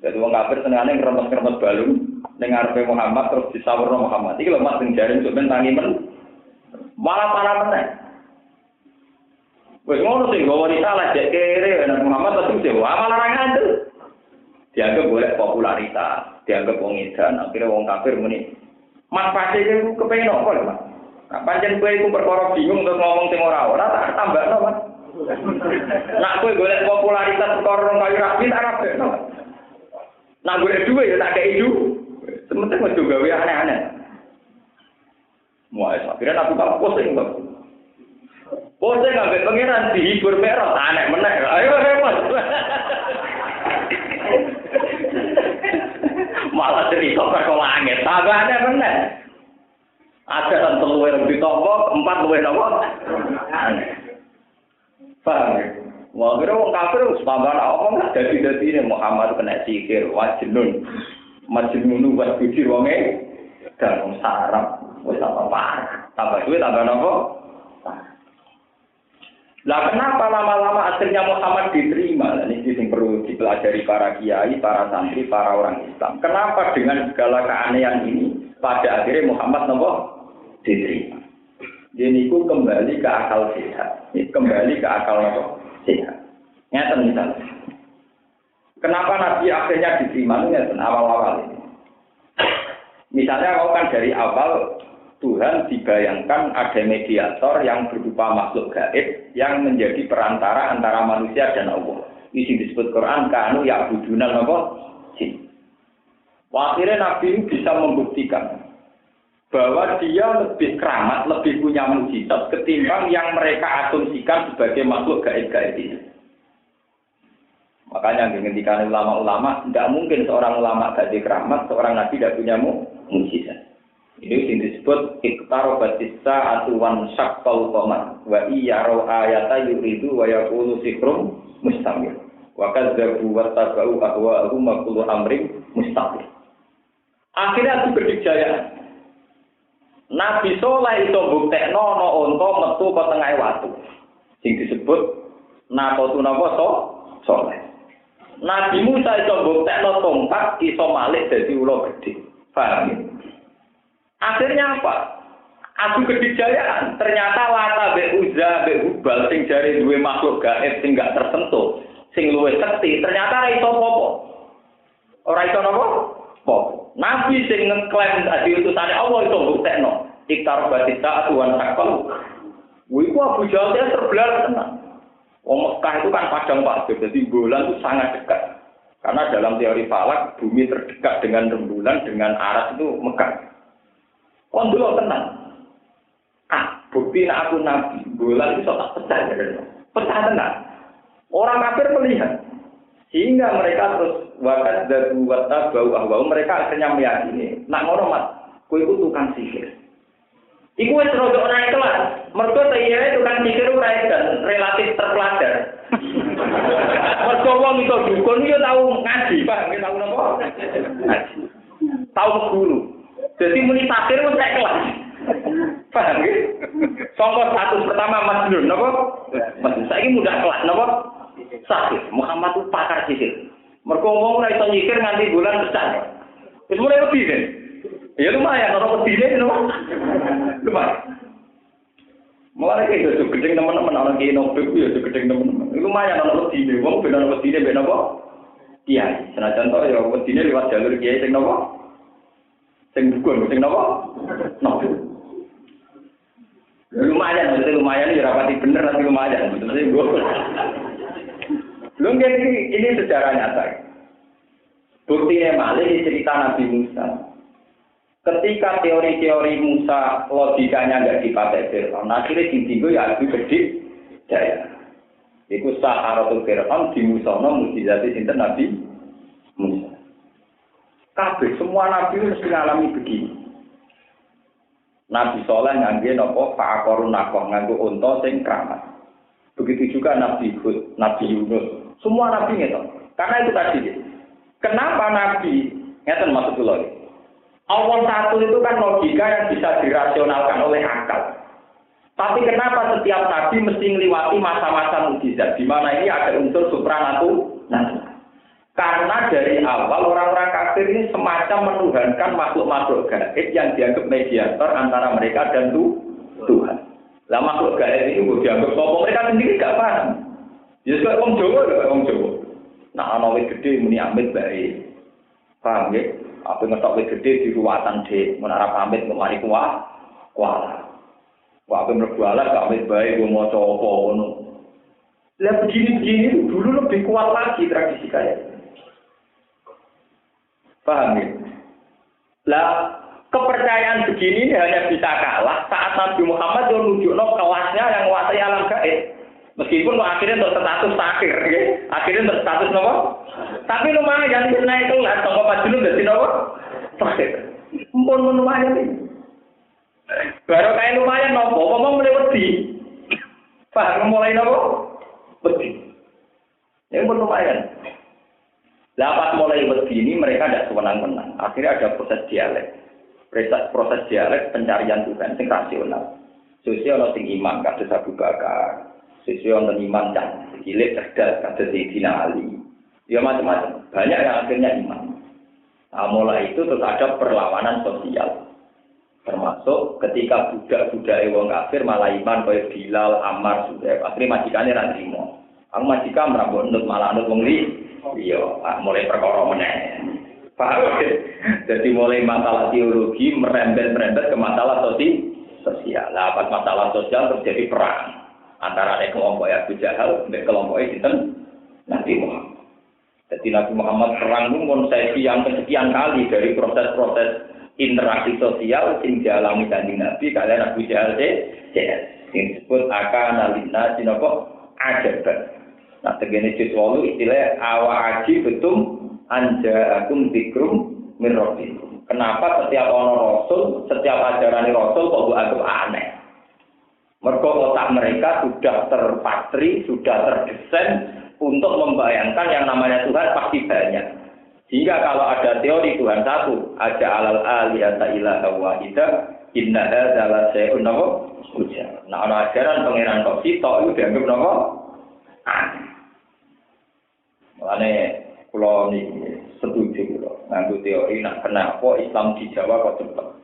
Dadi wong kafir senengane ngremet-remet balung ning ngarepe Muhammad terus disawurno Muhammad. Iki lho Mas sing jare coba tangi men. Malah parah meneh. Wes ngono sing gawe salah jek kere Nabi Muhammad terus yo amal ora ngandel. Dianggap golek popularitas, dianggap wong edan, akhire wong kafir muni. Mas pasti iku kepengin opo lho, Mas? Nah, pancen kowe iku perkara bingung terus ngomong sing ora tak tambahno, Mas. Nak kowe golek popularitas perkara rong kali rapi tak rabekno. Nak golek duwe ya tak kei duwe. Sementing wis gawe aneh-aneh. Mulai akhirnya aku tak pusing, Mas. Bose ngambil pengiran dihibur merah, aneh meneh. Ayo repot. Malah cerita perkara langit, tambah aneh meneh. Ada kan telur yang ditompo, 4 luwih nopo. Paham ya? Wah, kira wong kafir wis tambah omong lah dadi-dadine Muhammad kena sikir, wajnun. Majnunu wa bujir wonge dan sarap wis apa-apa. Tambah duwe tambah nopo? Lah kenapa lama-lama akhirnya Muhammad diterima? Ini yang perlu dipelajari para kiai, para santri, para orang Islam. Kenapa dengan segala keanehan ini pada akhirnya Muhammad diterima? Jadi itu kembali ke akal sehat. Kembali ke akal sehat. Nyata misalnya. Kenapa Nabi akhirnya diterima? Ini awal-awal ini. Misalnya kalau kan dari awal Tuhan dibayangkan ada mediator yang berupa makhluk gaib yang menjadi perantara antara manusia dan Allah. Isi disebut Quran kanu ya'buduna apa? Jin. Akhirnya Nabi ini bisa membuktikan bahwa dia lebih keramat, lebih punya mukjizat ketimbang yang mereka asumsikan sebagai makhluk gaib-gaib ini. Makanya ketika ulama-ulama tidak mungkin seorang ulama gaib keramat, seorang nabi tidak punya mukjizat. Ini yang disebut iqtarabatis sa'atu wan syaqqal qamar wa iyyaru ayata yuridu wa yaqulu sihrun mustamir wa kadzabu wa tabu ahwa'ahum wa kullu amrin mustaqim. Akhirnya itu berjaya. Nabi Saleh itu buktekno ana unta metu ke tengah watu. Sing disebut naqatu napa Saleh. Nabi Musa itu buktekno tongkat iso malik dadi ula gedhe. Paham ya? Akhirnya apa? Adu kedijayaan. Ternyata Lata be Uzza be Hubal sing jare duwe makhluk gaib sing gak tersentuh, sing luwih sekti, ternyata ora iso apa-apa. Ora iso napa? Apa? Nabi sing ngeklaim dadi utusane Allah itu buktekno. Iktar batita atuan sakal. Iku Abu Jahal terbelar tenan. Wong Mekah itu kan padang pasir, jadi bulan itu sangat dekat. Karena dalam teori falak, bumi terdekat dengan rembulan, dengan aras itu Mekah. Kon dulu tenang. Bukti nak aku nabi, bulan itu tak pecah ya. Pecah tenang. Orang kafir melihat. Sehingga mereka terus wakat dan wata bau mereka akhirnya meyakini. Nak ngono mat, kowe iku tukang sihir. Iku wis rada naik kelas. Mergo saya tukang sihir ora edan, relatif terpelajar. Mergo wong iso dukun yo tau ngaji, Pak, tau napa? Ngaji. Tau guru. Jadi muni takdir wis naik kelas. Paham nggih? Sangka status pertama Mas Nur napa? Mas saiki mudah kelas napa? Sahih. Muhammad itu pakar sihir. Mergo wong ora iso nyikir nganti bulan pecah. Wis mulai wedi kan? Ya lumayan ora wedine napa? Lumayan. Mulai kayak gitu gedeng teman-teman orang kayak nobel ya gedeng teman-teman. Lumayan ana wedine wong ben ana wedine ben apa? Kiai. Senajan to ya wedine liwat jalur kiai sing napa? Sing dukun, sing napa? Nobel. Lumayan, maksudnya lumayan ya rapati bener tapi lumayan. Maksudnya gue. Belum ini sejarah nyata. Buktinya malah di cerita Nabi Musa. Ketika teori-teori Musa logikanya nggak dipakai Fir'aun, akhirnya ditinggal ya lebih gede daya. Itu Saharatul Fir'aun di Musono mujizati sinten Nabi Musa. Kabeh semua Nabi mesti ngalami begini. Nabi Soleh ngangge nopo fa'akorun nakoh nganggo unta sing keramat. Begitu juga Nabi Hud, Nabi Yunus, semua Nabi ngeto. Karena itu tadi. Kenapa Nabi ngeten maksud kula? Allah satu itu kan logika yang bisa dirasionalkan oleh akal. Tapi kenapa setiap Nabi mesti ngliwati masa-masa mukjizat di mana ini ada unsur supranatural? Karena dari awal orang-orang kafir ini semacam menuhankan makhluk-makhluk gaib yang dianggap mediator antara mereka dan Tuhan. Lah makhluk gaib ini dianggap sopo mereka sendiri gak paham. Ya suka wong Jawa. Nah ana wit gedhe muni amit bae. Paham nggih? Apa ngetok wit gedhe di ruwatan dhek, menara pamit kemari kuah. Wah apa mlebu alas gak amit bae go maca apa ngono. Lah begini dulu lebih kuat lagi tradisi kayak. Paham ya? Lah, kepercayaan begini ini hanya bisa kalah saat Nabi Muhammad yang menunjukkan kelasnya yang menguasai alam gaib. Meskipun akhirnya untuk status takir, ya? Akhirnya untuk status apa? Tapi lumayan naik kelas, tongkol Majnun dari apa? Takir. Mumpun lumayan ini. Baru kayak lumayan nopo, ngomong mulai wedi. Paham mulai nopo? Wedi. Ya pun lumayan. Lapas mulai begini mereka tidak sewenang-wenang. Akhirnya ada proses dialek. Proses dialek pencarian Tuhan yang rasional. Sosial sing iman kados Abu Bakar. Sosial iman dan cilik cerdas kados Sayyidina Ali. Ya macam-macam. Banyak yang akhirnya iman. Nah, mulai itu terus ada perlawanan sosial. Termasuk ketika budak-budak wong kafir malah iman kaya Bilal, Ammar, Suhaib. Akhirnya majikane ra nrimo. Ang majikan merambut nut malah nut wong li. Iya, mulai perkara meneh. Paham? Jadi mulai masalah teologi merembet-merembet ke masalah sosial. Lah pas masalah sosial terjadi perang antara kelompok Abu Jahal dan kelompok sinten Nabi Muhammad. Jadi Nabi Muhammad perang pun sesi yang kesekian kali dari proses-proses interaksi sosial yang dialami Kanjeng Nabi kalian Abu Jahal yang disebut akana linna sinapa ajaban. Nah, tegene juz 8 istilah awa aji betum anja akum dzikrum min rabbikum. Kenapa setiap ono rasul, setiap ajaran rasul kok anggap aneh? Mergo otak mereka sudah terpatri, sudah terdesain untuk membayangkan yang namanya Tuhan pasti banyak. Sehingga kalau ada teori Tuhan satu, aja alal aliyata ilaha wahida, inna hadza la syai'un ujar. Nah, ana ajaran pangeran kok sitok itu dianggap napa? Aneh. Mulane kula niki setuju kula nganggo teori nak kenapa Islam di Jawa kok cepat.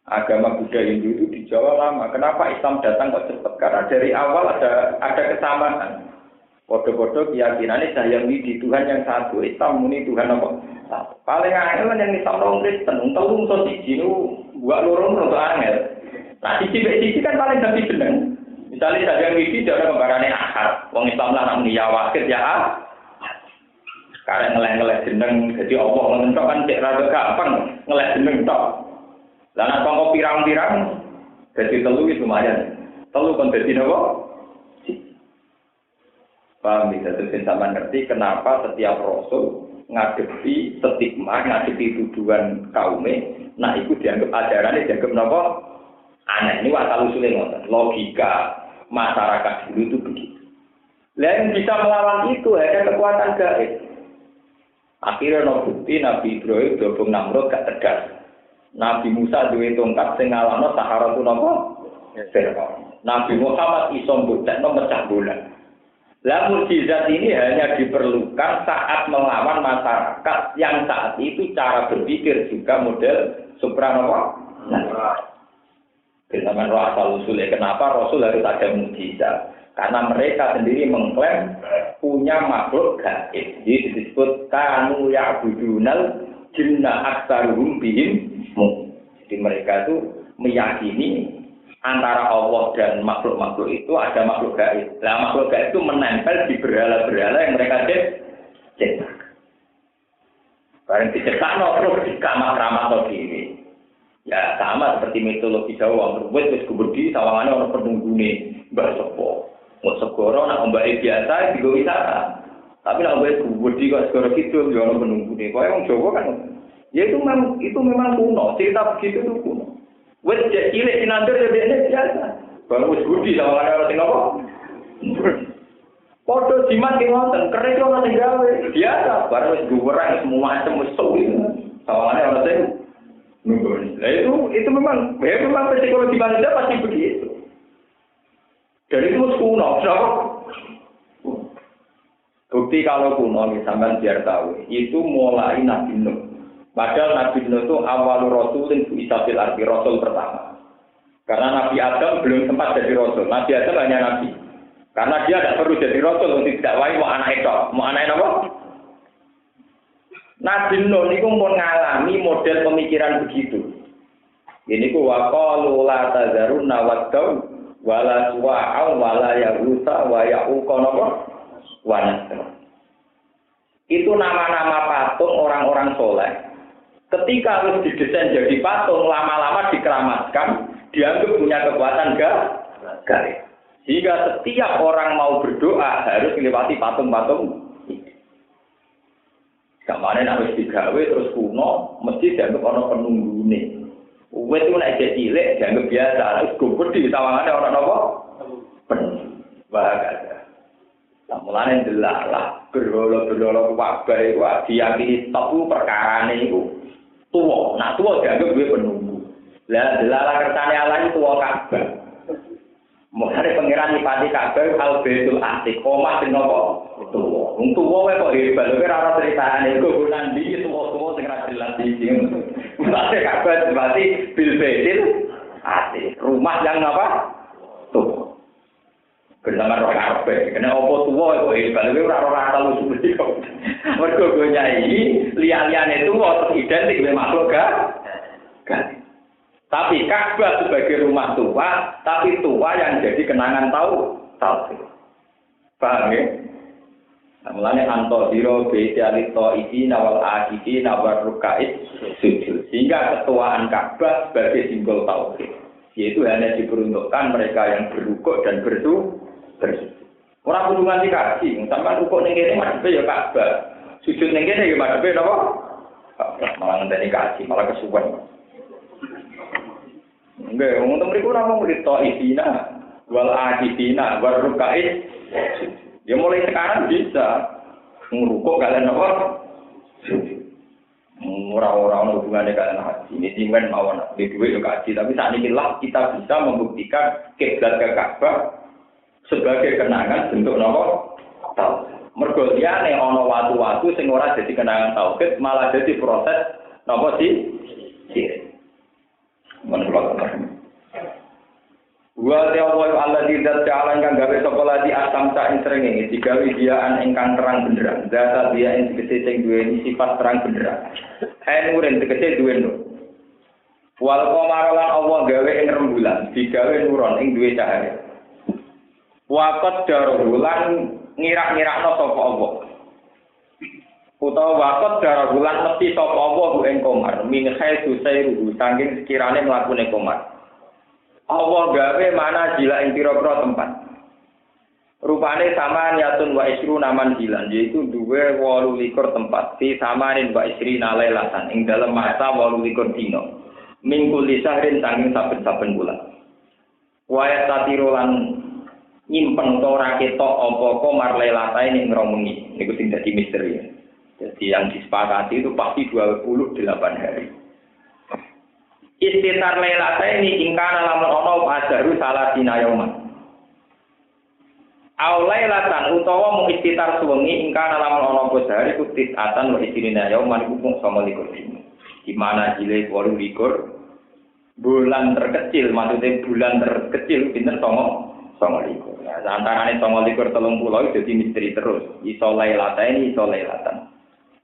Agama Buddha Hindu itu di Jawa lama. Kenapa Islam datang kok cepat? Karena dari awal ada kesamaan. Podo-podo keyakinannya saya di Tuhan yang satu. Islam muni Tuhan apa? Satu. Paling angel yang Islam orang Kristen. Untuk unsur siji nu buat lorong untuk angel. Nah siji kan paling ganti jeneng. Misalnya saya widi dia ada gambarannya akar. Wong Islam lah namanya ya wakil ya karena ngeleh jeneng jadi Allah ngentok kan cek rada gampang ngeleh jeneng tok. Lah nek kok pirang-pirang jadi telu itu lumayan. Telu kon dadi napa? Paham bisa terus sampean ngerti kenapa setiap rasul ngadepi stigma, ngadepi tuduhan kaume, nah itu dianggap ajarannya dianggap napa aneh. Ini asal usulnya ngoten. Logika masyarakat dulu itu begitu. Lah yang bisa melawan itu hanya kekuatan gaib. Akhirnya no bukti Nabi Ibrahim dobong Namrud gak tegas. Nabi Musa duwe tongkat sing ngalahno Sahara tu napa? Nabi Muhammad iso mbuktekno mecah bola. Lah mukjizat ini hanya diperlukan saat melawan masyarakat yang saat itu cara berpikir juga model supranova. Dengan asal usulnya kenapa Rasul harus ada mukjizat? Karena mereka sendiri mengklaim punya makhluk gaib. Jadi disebut kanu ya'budunal jinna aksaruhum bihim. Jadi mereka itu meyakini antara Allah dan makhluk-makhluk itu ada makhluk gaib. Nah, makhluk gaib itu menempel di berhala-berhala yang mereka cetak. Barang dicetak terus di kamar-kamar atau gini. Ya sama seperti mitologi Jawa. Wis gubedi sawangannya orang penunggune Mbah Sopo. Mau segoro nak mbak biasa digo wisata. Tapi nak mbak gubedi kok segoro gitu ya orang penunggune. Kok yang Jawa kan. Ya itu memang kuno. Cerita begitu itu kuno. Wes cilik sinandur ya dene biasa. Baru wis budi sama orang sing apa? Foto jimat ki wonten, kerek ora sing gawe. Biasa, baru wis guwerang semua macam wis suwi. Sawangane ora sing nunggu. Lah itu memang psikologi manusia pasti begitu. Dan itu kuno, kenapa? Bukti kalau kuno misalkan biar tahu, itu mulai Nabi Nuh. Padahal Nabi Nuh itu awal rasulin bu isabil arti rasul pertama. Karena Nabi Adam belum sempat jadi rasul. Nabi Adam hanya nabi. Karena dia tidak perlu jadi rasul untuk tidak wae mau anak itu. Mau anak apa? Nabi Nuh ini pun mengalami model pemikiran begitu. Ini ku waqalu la tazarunna waddau wala suwa'u wala yaghutsa wa ya'uqa wa nasr. Itu nama-nama patung orang-orang soleh. Ketika harus didesain jadi patung, lama-lama dikeramatkan, dianggap punya kekuatan gaib. Sehingga setiap orang mau berdoa harus melewati patung-patung itu. Kemarin harus digawe terus kuno, mesti dianggap orang penunggune. Wes itu nek cilik dianggap biasa, terus gubur di sawangane orang apa? Penunggu. Bahagia. Mulane delalah berolo-berolo wabahe wae diyakini tapu perkarane iku. Tuwa, nak tuwa dianggap duwe penunggu. Lah delalah kersane Allah itu tuwa Ka'bah. Mulane pangeran nyipati Ka'bah al-Baitul Atiq, omah sing napa? Tuwa. Wong tuwa wae kok hebat, lho ora critane iku nang ndi tuwa-tuwa sing ra jelas iki. Mulane Ka'bah berarti bil Baitul Atiq, rumah yang apa? Tuwa. Bersama roh kabeh. Kena opo tuwa kok hebat, lho ora ora tau suwi kok. Mergo go nyai liya-liyane tuwa identik dengan makhluk gaib. Tapi Ka'bah sebagai rumah tua, tapi tua yang jadi kenangan tahu. Paham ya? Nah, mulanya antodiro betialito isi nawal akiki nawal rukait sujud. Sehingga ketuaan Ka'bah sebagai simbol tauhid. Yaitu hanya diperuntukkan mereka yang berrukuk dan bersujud. Orang kudu nganti kaji, sampeyan rukuk ning kene madhepe ya Ka'bah. Sujud ning kene ya madhepe napa? Malah ngenteni kaji, malah kesuwen. Nggih, wong mriku ora mung cerita isina, wal akifina, wal rukait. Ya mulai sekarang bisa ngrukuk kalian apa? Orang-orang hubungannya kalian haji. Ini timen mawon di duit yo kaji, tapi saat ini lah kita bisa membuktikan kiblat ke Ka'bah sebagai kenangan bentuk napa? Tauhid. Mergo liyane ana watu-watu sing ora dadi kenangan tauhid, malah dadi proses napa sih? Sirik. Menurut wa ta'ala alladzi dzata'ala kang gawe sapa lati asam ta ing srengenge digawe diaan ingkang terang benderang data dia ing tegese sing duweni sifat terang benderang nuren tegese duwe nur wal qamara lan Allah gawe ing rembulan digawe nuron ing duwe cahaya waqad darulan ngira-ngirakno sapa Allah utawa waqad darulan mesti sapa Allah ing qamar min khaitu sayru saking sekirane mlakune qamar Allah gawe mana jila ing pira-pira tempat. Rupane sama nyatun wa isru naman hilan, yaitu duwe 28 tempat di samanin wa isri nalailatan ing dalam masa 28 dina. Minggu lisahrin sanging saben-saben bulan. Waya tatirulan nyimpen to ora ketok apa-apa marlelatae ning ngromungi. Niku sing dadi misteri. Jadi yang disepakati itu pasti 28 hari. Istitar lelatae ini ingkana lamun ana ajaru salah dinayoman. Aulailatan utawa mung istitar suwengi ingkana lamun ana posari kutis atan wa isirina yauman iku mung 29 dina. Di mana jile 28 bulan terkecil, maksudnya bulan terkecil pinten 29. Ya, antarane 29 30 dadi misteri terus. Iso lailatan iso lailatan.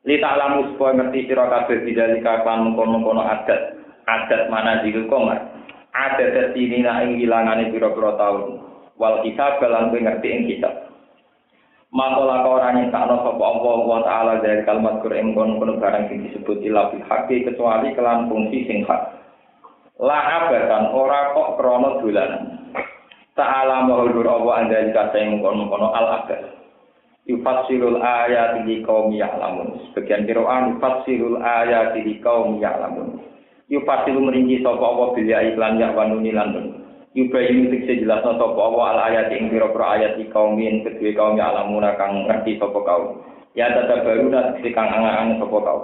Li ta'lamu supaya ngerti sira kabeh bidalika kan mengkono-kono adat mana dikul komar. Adat dinina ing wilangane pira-pira taun. Wal kitab lan kowe ngerti ing kitab. Makola ora nyekno sapa Allah wa taala dari kalimat Qur'an kono barang sing disebut ila bil haqqi kecuali kelan fungsi sing hak. La abadan ora kok krana dolanan. Ta'ala mahulur Allah andali kata yang kono al-abad. Yufassirul ayati liqaumi ya'lamun. Sebagian qira'ah yufassirul ayati liqaumi ya'lamun. Yufassiru merinci sapa Allah bil iklan ya wanuni lan. Yubayin fikse jelasna sapa Allah al-ayati ing pira-pira ayat liqaumin kedue kaum ya'lamun kang ngerti sapa kaum. Ya tatabaruna kang angan-angan sapa kaum.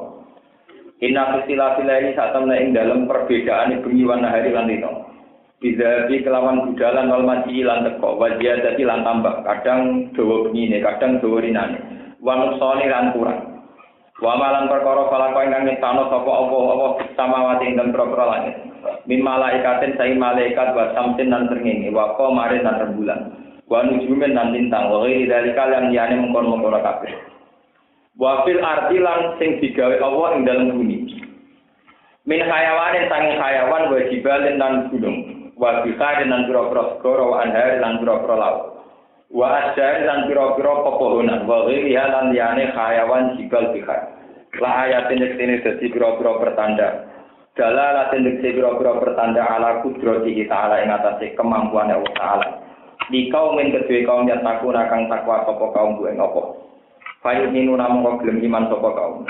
Inna fisilafilai satamna ing dalam perbedaan bengi wan hari lan dina. Bisa di kelawan budalan wal maji lan teko wajia dadi lan tambah kadang dawa bengine kadang dawa rinane wan soli lan kurang wa malan perkara falako ingkang ngetano sapa apa samawati ing dalem propro langit min malaikatin sai malaikat wa samsin lan srengenge wa qamarin lan rembulan wa nujumin lan bintang wa ghairi dalika lan liyane mengkon-mengkon kabeh wa fil ardi lan sing digawe Allah ing dalem bumi min hayawanin sanging hayawan wa jibalin lan gunung wa bikharin lan pira-pira segara wa anhar lan pira-pira laut wa asjar lan pira-pira pepohonan wa ghairi lan liyane hayawan jibal bikhar la ayatin yektene dadi pira-pira pertanda dalalatin yektene pira-pira pertanda ala kudrati ta'ala ing atase kemampuan Allah taala di kaum ing kedue kaum yang takuna kang takwa sapa kaum kuwi apa fayun minu namung kok gelem iman sapa kaum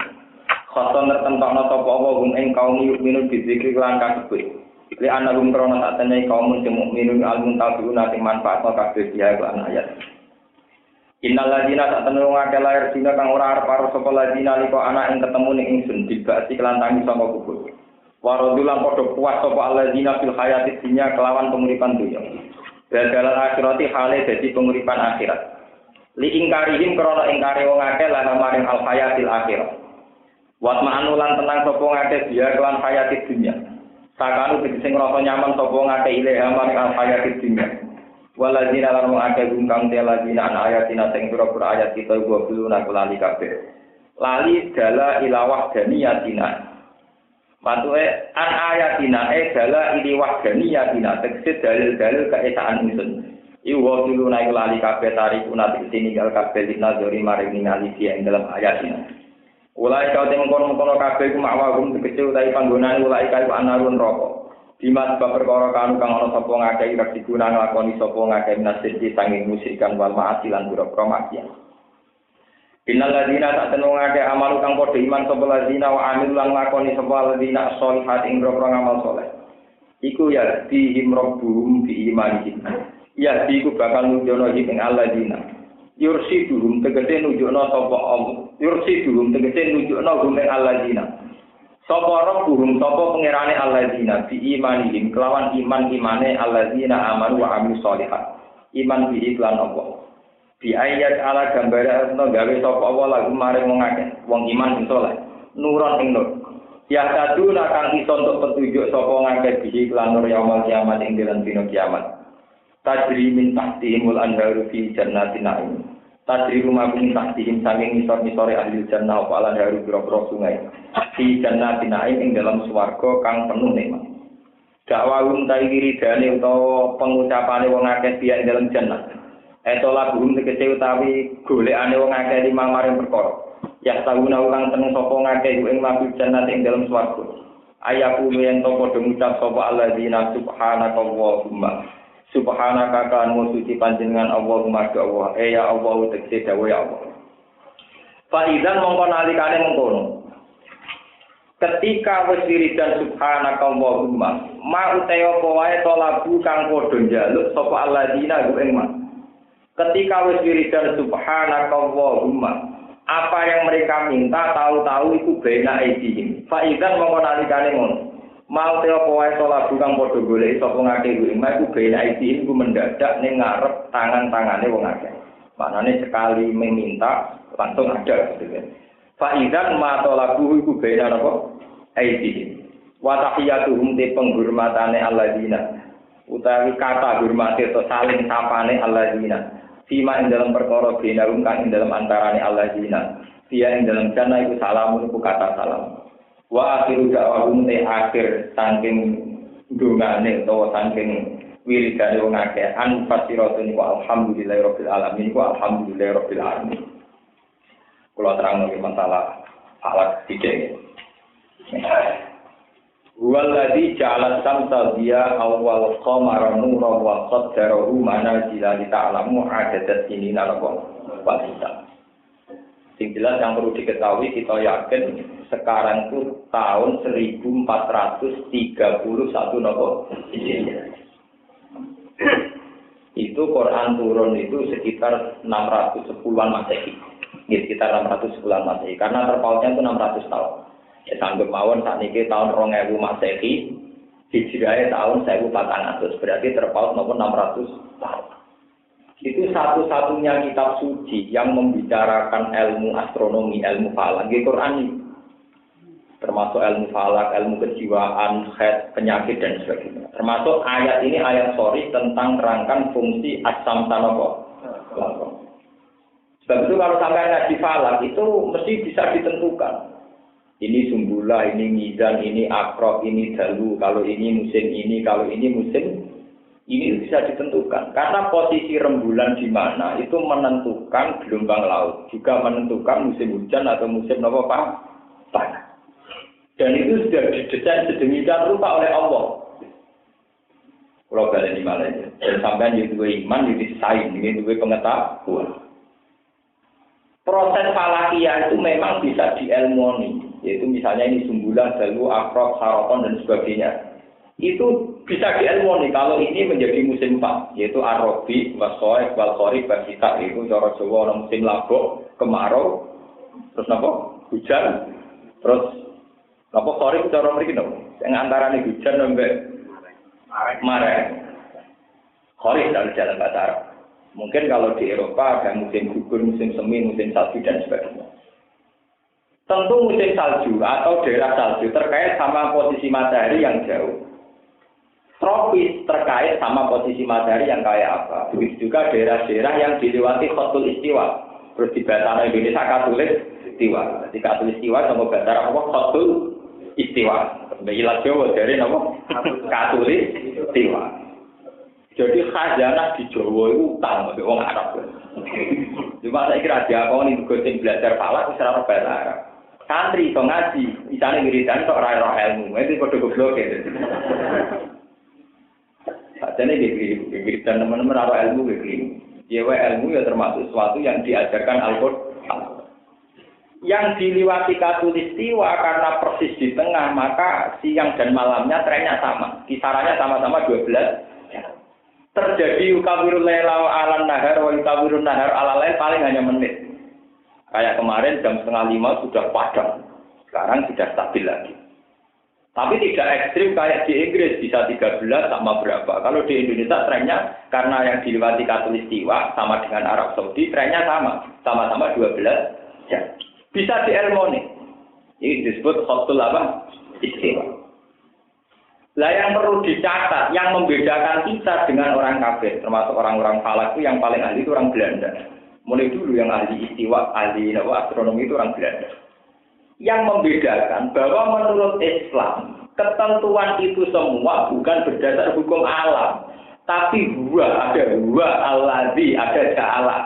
khoton tertentokno sapa apa gum ing kaum minu dizikri lan kasebut li anagum krana satene kaum sing mukminun al-muntabiuna sing manfaat kabeh dia lan ayat. Innal ladina satene wong akeh lair dina kang ora arep sapa ladina liko ana ing ketemu ning ingsun dibati kelantangi saka kubur. Warodulan padha puas sapa alladzina fil hayati dunya kelawan penguripan dunya. Badalan akhirati hale dadi penguripan akhirat. Li ingkarihim krana ingkare wong akeh lan maring al hayatil akhirah. Wat ma'anulan tenang sapa ngakeh dia kelan hayati dunya. Sakanu sing ngrasa nyaman sapa ngake ilaha maring al-hayatid dunya. Waladzina lan ngake gungkang te ladzina ayatina sing pira-pira ayat kita gua buluna lali kabeh. Lali dala ilawah daniyatina. Matuke an ayatina dala iliwah daniyatina tekse dalil-dalil keesaan ingsun. Iwa buluna lali kabeh tarikuna sini gal kabeh dinazori maring ningali dia ing dalam ayatina. Ulai kau mengkono kabeh ku makwagum tegese utawi panggonane ulai kau anarun rokok. Dimas bab perkara kang ana sapa ngakeh ira diguna nglakoni sapa ngakeh nasib di sanging musikan wal maasilan pira-pira maksiat. Innal ladina tak tenung ngakeh amal kang padha iman sapa ladina wa amil lan nglakoni sapa ladina sholihat ing pira-pira ngamal saleh. Iku ya dihim rabbuhum bi imanihim. Ya iku bakal nunjukno ing alladzina yursiduhum tegese nunjukna sapa Allah yursiduhum tegese nunjukna gumeng alladzina sapa rabbuhum sapa pangerane alladzina bi imanihim kelawan iman-imane alladzina amanu wa amilus sholihat iman bi iklan Allah bi ayat ala gambare asna gawe sapa Allah lagu maring wong akeh wong iman sing saleh nuron ing nur ya saduna kang iso untuk petunjuk sapa ngakeh bi iklan nur yaumul kiamat ing dalam dina kiamat. Tajri min tahtihimul anharu fi jannatin na'im. Tajri rumah min tahtihim saking misor-misore ahli jannah wa anharu biro-biro sungai. Fi jannatin na'im ing dalam swarga kang penuh nikmat. Dakwahum ta'iwiridane utawa pengucapane wong akeh biya ing dalam jannah. Etola burung tegese utawi golekane wong akeh limang maring perkara. Ya tauna kang tenung sapa ngakeh ing mabul jannah ing dalam swarga. Ayakulu yang padha ngucap sapa alladzina subhanakallahumma Subhanaka kan suci panjenengan Allahumma Allah ya Allah tegese dawuh ya Allah. Fa idzan mongko nalikane mengkono. Ketika wis wiridan subhanaka Allahumma ma utawa apa wae to lagu kang padha njaluk sapa alladzina ing ma. Ketika wis wiridan subhanaka Allahumma apa yang mereka minta tahu-tahu itu bena aidihim. Fa idzan mongko nalikane ngono. Mau te apa wae salat kang padha golek sapa ngake kuwi iku bena iki ku mendadak ning ngarep tangan-tangane wong akeh. Maknane sekali meminta langsung ada gitu kan. Fa idzan ma talabu iku bena apa? Aidi. Wa tahiyatuhum te penghormatane alladzina. Utawi kata hormate to saling sapane alladzina. Fima ing dalam perkara bena kang ing dalam antarane alladzina. Dia ing dalam jana iku salamun iku kata salam. Wa akhiru da'wahum te akhir saking dungane utawa saking wiridane wong akeh an fasiratun wa alhamdulillahirabbil alamin wa alhamdulillahirabbil alamin. Kula terang niki masalah alat sithik. Waladzi ja'ala samsa dia awwal qamara nuran wa qaddarahu manazila li ta'lamu adadat sinina wa hisab. Yang jelas yang perlu diketahui kita yakin sekarang itu tahun 1431 nopo itu Quran turun itu sekitar 610-an Masehi. Ya, sekitar 610-an Masehi karena terpautnya itu 600 tahun. Ya sanggup mawon saat ini tahun 2000 Masehi, Hijriah tahun 1400 berarti terpaut nopo 600 tahun. Itu satu-satunya kitab suci yang membicarakan ilmu astronomi, ilmu falak di Quran ini. Termasuk ilmu falak, ilmu kejiwaan, khed, penyakit dan sebagainya. Termasuk ayat ini ayat sorry tentang rangkan fungsi asam tanoko. Sebab itu kalau sampai ngaji falak itu mesti bisa ditentukan. Ini sumbulah, ini mizan, ini akrab, ini dalu. Kalau ini musim ini, kalau ini musim ini bisa ditentukan karena posisi rembulan di mana itu menentukan gelombang laut, juga menentukan musim hujan atau musim panas. Dan itu sudah didesain sedemikian rupa oleh Allah. Kalau kalian di mana ya? Dan sampai di dua iman, di sains, di dua pengetahuan. Proses falakiyah itu memang bisa diilmoni, yaitu misalnya ini sumbulan, dalu, akrab, saraton dan sebagainya. Itu bisa diilmoni kalau ini menjadi musim 4 yaitu Arabi, Wasoek, Walkhori, Basita itu cara Jawa orang musim labok, kemarau, terus napa? Hujan, terus napa khori cara mriki napa? Sing antarane hujan sampai mareh. Khori dalam jalan bahasa Arab. Mungkin kalau di Eropa ada musim gugur, musim semi, musim salju dan sebagainya. Tentu musim salju atau daerah salju terkait sama posisi matahari yang jauh. Tropis terkait sama posisi matahari yang kayak apa. Begitu juga daerah-daerah yang dilewati khotul istiwa. Terus di bahasa Indonesia katulis istiwa. Di katulis istiwa sama bahasa apa khotul istiwa. Istilah Jawa dari apa? Katulis istiwa. Jadi khazanah di Jawa itu utang bagi orang Arab. Cuma saya kira dia kau ini gosip belajar falak secara bahasa Arab. Santri so ngaji, misalnya wiridan sok ora ilmu, itu kode goblok ya. Sajane iki wiridan teman-teman ora ilmu iki. Yewa ilmu ya termasuk sesuatu yang diajarkan Al-Qur'an. Yang diliwati katulistiwa karena persis di tengah, maka siang dan malamnya trennya sama. Kisarannya sama-sama 12 jam. Terjadi yukawirul laila alan nahar wa yukawirun nahar ala lail paling hanya menit. Kayak kemarin jam 4:30 sudah padam. Sekarang sudah stabil lagi. Tapi tidak ekstrim kayak di Inggris bisa 13 sama berapa. Kalau di Indonesia trennya karena yang dilewati katulistiwa sama dengan Arab Saudi trennya sama-sama 12 jam. Bisa diilmoni. Ini disebut khotul apa? Istiwa. Lah yang perlu dicatat, yang membedakan kita dengan orang kafir, termasuk orang-orang falak itu yang paling ahli itu orang Belanda. Mulai dulu yang ahli istiwa, ahli astronomi itu orang Belanda. Yang membedakan bahwa menurut Islam, ketentuan itu semua bukan berdasar hukum alam. Tapi ada alladzi, ada ja'ala.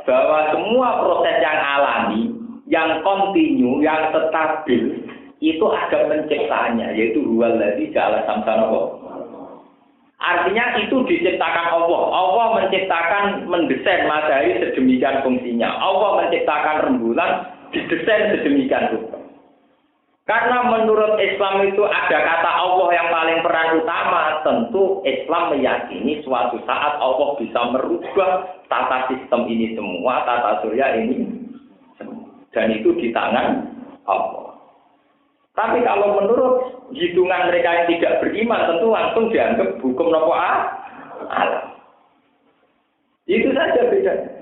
Bahwa semua proses yang alami, yang kontinu, yang stabil, itu ada penciptanya, yaitu alladzi ja'ala samsana. Artinya itu diciptakan Allah. Allah menciptakan, mendesain matahari sedemikian fungsinya. Allah menciptakan rembulan, didesain sedemikian rupa. Karena menurut Islam itu ada kata Allah yang paling peran utama, tentu Islam meyakini suatu saat Allah bisa merubah tata sistem ini semua, tata surya ini semua. Dan itu di tangan Allah. Tapi kalau menurut hitungan mereka yang tidak beriman, tentu langsung dianggap hukum nopo alam. Itu saja bedanya.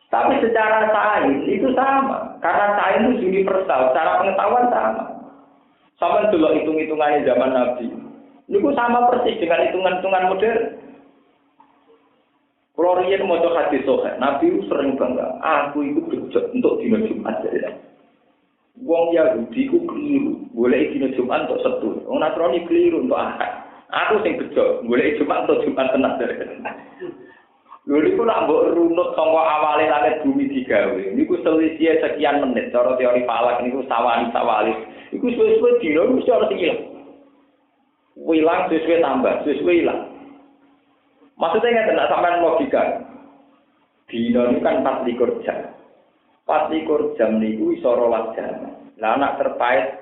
Tapi secara sains itu sama. Karena sains itu universal, secara pengetahuan sama. Sama dulu hitung-hitungannya zaman Nabi. Itu sama persis dengan hitungan-hitungan modern. Kalau riyen maca hadis sahih, Nabi sering bangga, aku itu bejat untuk dina Jumat jadi. Wong Yahudi ku keliru, golek dina Jumat untuk Setu. Wong Nasrani keliru untuk Ahad. Aku sing bejat, golek Jumat untuk Jumat tenan. Lho niku nak mbok runut saka awale langit bumi digawe. Niku selisih sekian menit cara teori falak niku sawali. Iku suwe-suwe dina mesti ora ilang. Ilang suwe-suwe tambah, suwe-suwe ilang. Maksudnya nggak nak sampean logika. Dina niku kan 24 jam. 24 jam niku iso 12 jam. Lah anak terpait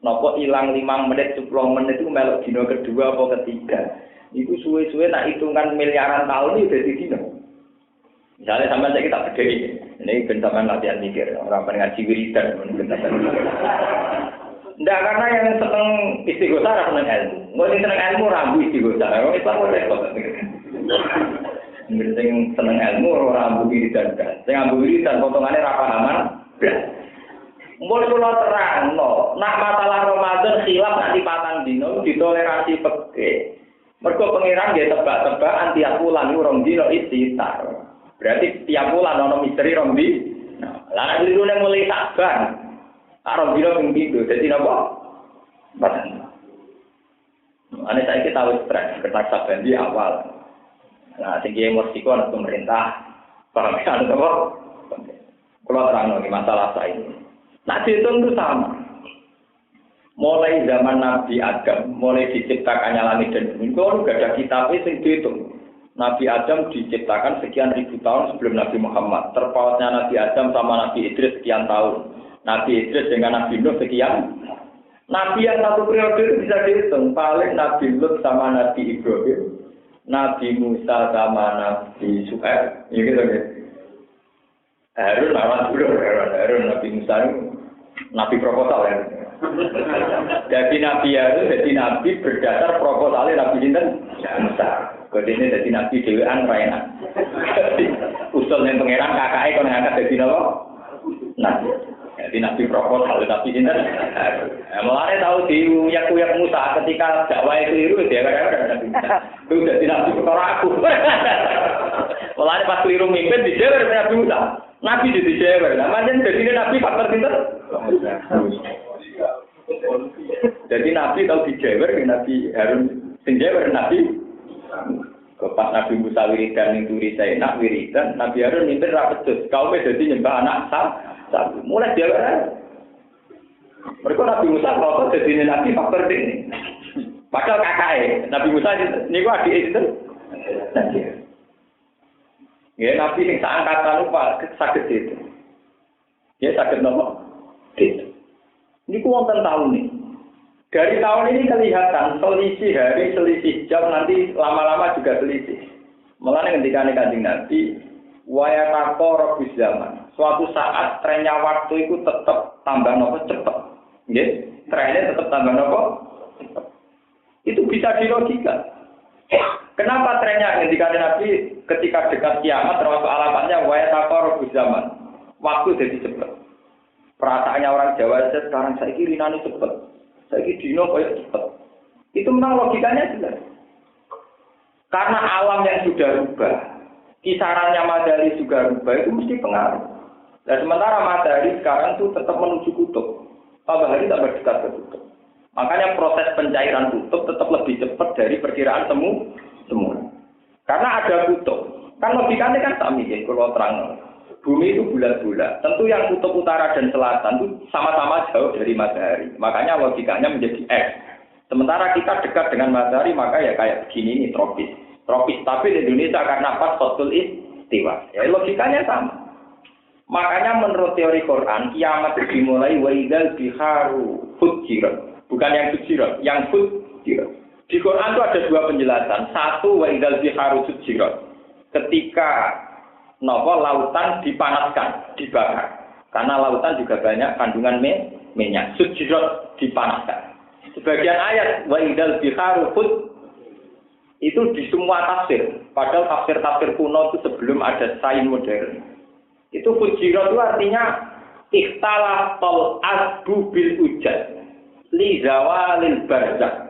nopo ilang 5 menit 10 menit itu melok dina kedua apa ketiga. Iku suwe-suwe nak hitungan miliaran tahun itu dadi dina. Misalnya sampean saya kita bedheki. Ini ben sampean latihan mikir, orang ngaji wiridan men sampean. Ndak karena yang seneng istighosah ra seneng ilmu. Mun seneng ilmu rambu istighosah. Wong Islam ora kok. Sing seneng ilmu ora rambu wiridan. Sing rambu wiridan potongane ra pahaman. Mun kula terangno, nak masalah Ramadan khilaf nanti patang dino ditoleransi peke. Mergo pangeran nggih tebak-tebakan tiap bulan niku rong dino istighfar. Berarti tiap bulan ana misteri rong di. Nah, lan iki dene mulai Saban. Rong dino ping 3. Dadi napa? Badan. Ane saiki tahu stres ketak Saban di awal. Nah, sing emosi ku ana pemerintah. Paham kan apa? Kalau terang lagi masalah saya ini. Nah, dihitung itu sama. Mulai zaman Nabi Adam, mulai diciptakannya langit dan bumi, itu gak ada kitabnya yang dihitung. Nabi Adam diciptakan sekian ribu tahun sebelum Nabi Muhammad. Terpautnya Nabi Adam sama Nabi Idris sekian tahun. Nabi Idris dengan Nabi Nuh sekian. Nabi yang satu periode itu bisa dihitung. Paling Nabi Lut sama Nabi Ibrahim, Nabi Musa sama Nabi Su'aib. Ya gitu ya. Harun Nabi Musa itu Nabi proposal ya. Jadi Nabi itu jadi Nabi berdasar proposalnya Nabi Sinten Musa. Kodene jadi Nabi Dewan Raina. Usul yang pangeran kakaknya kalau ngangkat jadi apa? Nabi. Jadi Nabi proposal Nabi Sinten. Mulanya tahu diuyak-uyak Musa ketika dakwah itu dia kadang-kadang Nabi Musa. Itu jadi Nabi perkara aku. Mulanya pas keliru mimpin dijewer Nabi Musa. Nabi dijewer. Namanya jadi Nabi faktor Sinten. Jadi Nabi tahu dijewer, Nabi Harun dijewer, Nabi kepas Nabi Musa wiridan itu risaenak wiridan, Nabi Harun mimpin rapedus. Kau jadi nyembah anak sapi. Mulai jewer. Mereka Nabi Musa kalau jadi Nabi faktor ini. Padahal kakaknya Nabi Musa ini gua adik itu. Ya Nabi yang seangkatan lupa sakit itu. Ya sakit nomor itu. Ini wonten tahun ini. Dari tahun ini kelihatan selisih hari, selisih jam, nanti lama-lama juga selisih. Mengenai ketika Kanjeng Nabi, wayatako robis zaman. Suatu saat trennya waktu itu tetap tambah nopo cepat. Ya, trennya tetap tambah nopo cepat. Itu bisa dilogika. Kenapa trennya ketika Nabi ketika dekat kiamat termasuk alamatnya wayatako robis zaman. Waktu jadi cepat. Perasaannya orang Jawa saja sekarang saya kira nani cepet, saya kira dino kayak cepet. Itu memang logikanya jelas. Karena alam yang sudah rubah, kisarannya matahari juga rubah itu mesti pengaruh. Dan sementara matahari sekarang itu tetap menuju kutub, matahari tak berdekat ke kutub. Makanya proses pencairan kutub tetap lebih cepat dari perkiraan semua. Karena ada kutub, kan logikanya kan sami ya kalau terang. Bumi itu bulat-bulat. Tentu yang kutub utara dan selatan itu sama-sama jauh dari matahari. Makanya logikanya menjadi X. Sementara kita dekat dengan matahari, maka ya kayak begini ini tropis. Tropis, tapi di Indonesia karena pas Fathul Istiwa. Ya logikanya sama. Makanya menurut teori Quran, kiamat dimulai wa idzal biharu fujirat. Bukan yang fujirat, yang fujirat. Di Quran itu ada dua penjelasan. Satu wa idzal biharu fujirat. Ketika lautan dipanaskan, dibakar. Karena lautan juga banyak kandungan minyak. Fujirat dipanaskan. Sebagian ayat wa idzal biharu itu di semua tafsir. Padahal tafsir-tafsir kuno itu sebelum ada sains modern. Itu fujirat itu artinya ikhtalafal asbu bil ujad li zawalil barzakh.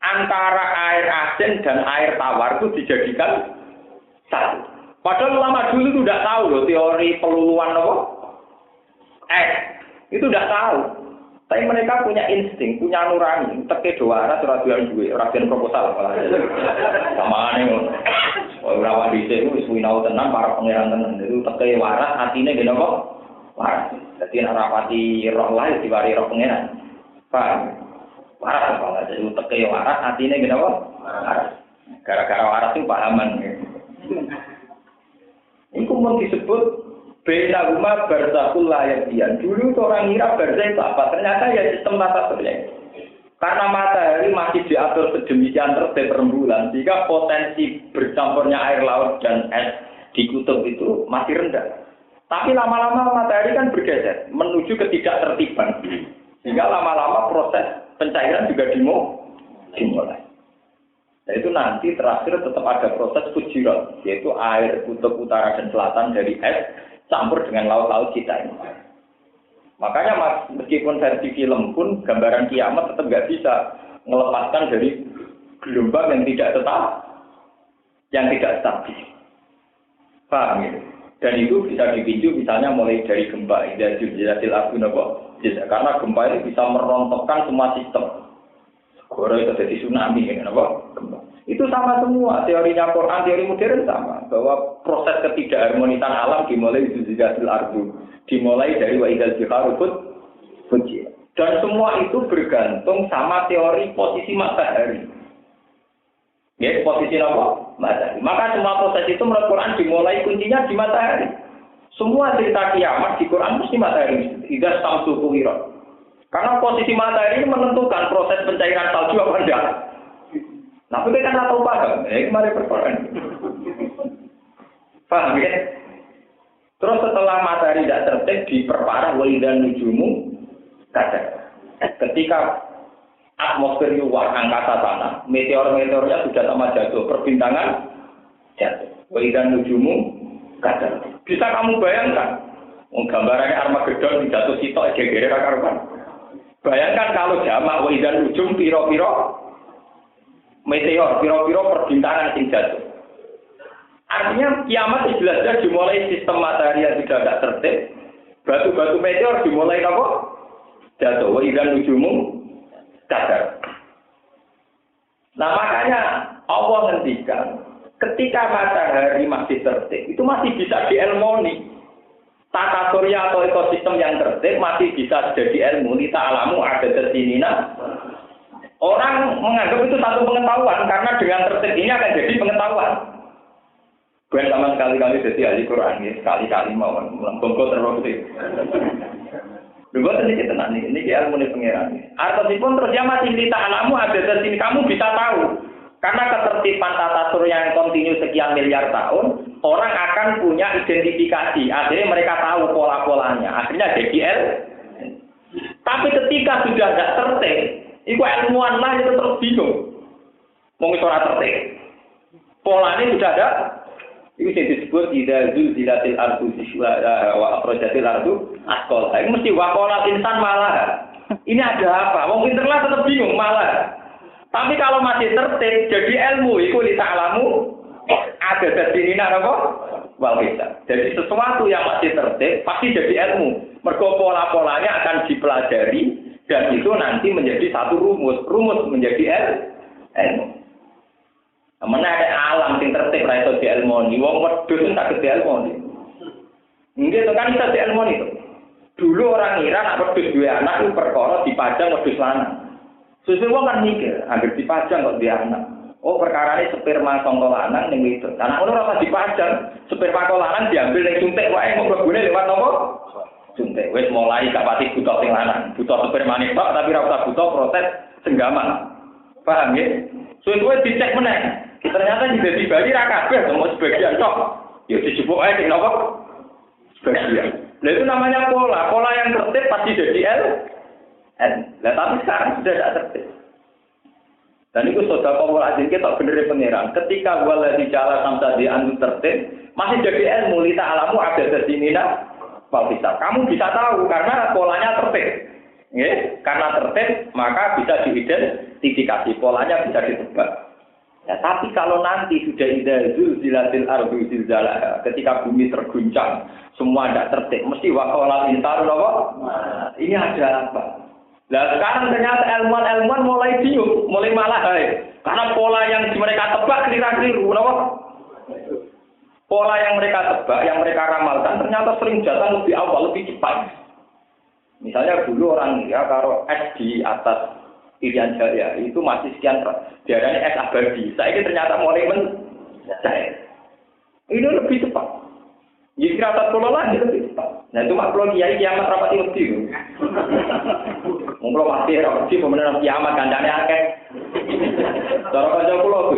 Antara air asin dan air tawar itu dijadikan satu. Padahal ulama dulu itu tidak tahu loh teori peluluan itu tidak tahu. Tapi mereka punya insting, punya nurani. Teke doa arah surabian duwe, rabian proposal malah. Sama ane ngono. Ora wani dhisik wis winau tenan para pangeran tenan. Itu teke waras atine ngene kok. Waras. Dadi nek rapati roh lae diwari roh pangeran. Paham? Waras kok jadi teke waras atine ngene kok. Waras. Gara-gara waras itu pahaman. Iku mau disebut beda rumah barzakul layakdian. Dulu orang ngira barzak itu apa? Ternyata ya sistem tata surya. Karena matahari masih diatur sedemikian tertib rembulan, sehingga potensi bercampurnya air laut dan es di kutub itu masih rendah. Tapi lama-lama matahari kan bergeser menuju ketidaktertiban, sehingga lama-lama proses pencairan juga dimulai. Nah itu nanti terakhir tetap ada proses fujirat, yaitu air kutub utara dan selatan dari es campur dengan laut-laut kita ini. Makanya meskipun versi film pun gambaran kiamat tetap nggak bisa melepaskan dari gelombang yang tidak tetap, yang tidak stabil. Paham ya? Dan itu bisa dipicu misalnya mulai dari gempa, dari judul abu nopo. Karena gempa ini bisa merontokkan semua sistem. Goro itu jadi tsunami, kenapa? Itu sama semua, teorinya Quran, teori modern sama, bahwa proses ketidakharmonisan alam dimulai dari zilzalatil ardu, dimulai dari wa idzal biharu fujirat. Dan semua itu bergantung sama teori posisi matahari. Ya, posisi apa? Matahari. Maka semua proses itu menurut Quran dimulai kuncinya di matahari. Semua cerita kiamat di Quran mesti matahari. Idza samsu kuwirat. Karena posisi matahari ini menentukan proses pencairan salju apa enggak. Tapi kita kan tahu paham, kemarin persoalan. Paham ya? Terus setelah matahari tidak tertib diperparah wa idzan nujumu kadar. Ketika atmosfer luar angkasa sana, meteor-meteornya sudah sama jatuh, perbintangan jatuh. Wa idzan nujumu kadar. Bisa kamu bayangkan, gambarannya Armageddon jatuh sitok gegere karuan. Bayangkan kalau jamak wa idzan nujum piro-piro meteor, piro-piro perbintangan yang jatuh. Artinya kiamat jelasnya dimulai sistem matahari yang sudah tidak tertib. Batu-batu meteor dimulai apa? Jatuh. Wa idzan nujumu kadar. Nah makanya Allah ngendikan ketika matahari masih tertib, itu masih bisa diilmoni. Tata surya atau ekosistem yang tertib masih bisa jadi ilmu. Nita alamu ada tersinina. Orang menganggap itu satu pengetahuan karena dengan tertib ini akan jadi pengetahuan. Bukan sama sekali-kali jadi ahli Quran ya, sekali-kali mau bongko terus. Dua tadi kita nanti ini ilmu nih pangeran. Artinya terus ya masih nita alamu ada tersini kamu bisa tahu. Karena ketertiban tata surya yang kontinu sekian miliar tahun, orang akan punya identifikasi. Akhirnya mereka tahu pola-polanya. Akhirnya jadi Tapi ketika sudah tidak tertib, itu ilmuwan lah itu terus bingung. Mau suara tertib. Polanya sudah ada. Itu yang disebut idza zulzilatil ardu wa akhrajatil ardu asqalaha. Ini mesti waqala insan malah. Ini ada apa? Wong pinterlah tetap bingung malah. Tapi kalau masih tertib, jadi ilmu, itu lita'alamu, ada dasirina apa? Wal hisab. Jadi sesuatu yang masih tertib, pasti jadi ilmu. Mergo pola-polanya akan dipelajari, dan itu nanti menjadi satu rumus. Rumus menjadi ilmu. Mana ada alam yang tertib, raiso di ilmu ini. Wong wedhus itu tak di ilmu ini. Enggak, itu kan bisa di ilmu itu. Dulu orang ngira, nak wedhus dua anak, itu perkara dipajang wedhus lanang. Sesuai wong kan mikir, agar dipajang kok dia anak. Oh perkarane sperma sangka lanang ning itu. Anak ngono ora dipajang, sperma kok lanang diambil ning suntik wae kok mlebune lewat napa? Suntik. Wis mulai gak pati buta sing lanang. Buta spermane tok tapi ora usah buta proses senggaman. Paham ya? Suwe-suwe dicek meneh. Ternyata di dadi bayi ra kabeh cuma sebagian tok. Ya dijupuk ae sing napa? Sebagian. Nah itu namanya pola. Pola yang tertib pasti jadi Nah tapi sekarang sudah tidak tertib. Dan itu saudara kaum azin kita bener pangeran. Ketika wala di jalan sampai di anu tertib, masih jadi ilmu lita alamu ada di mina. Bisa. Kamu bisa tahu karena polanya tertib. Ya, karena tertib maka bisa diidentifikasi, polanya bisa ditebak. Ya, tapi kalau nanti sudah zilzilatil ardu zilzalaha, ketika bumi terguncang, semua tidak tertib, mesti waqala intaru apa? Ini ada apa? Nah sekarang ternyata ilmuwan mulai bingung, mulai malah karena pola yang mereka tebak keliru, kenapa? Pola yang mereka tebak, yang mereka ramalkan ternyata sering datang lebih awal, lebih cepat. Misalnya dulu orang ya kalau es di atas Irian Jaya itu masih sekian, diarani es abadi. Saya ini ternyata mulai mencair. Ini lebih cepat. Jadi atas pulau lagi lebih cepat. Nah itu makhluk kiai kiamat rapati lebih. Mungkin mati rapati pemenang kiamat kandangnya akeh. Cara kanca pulau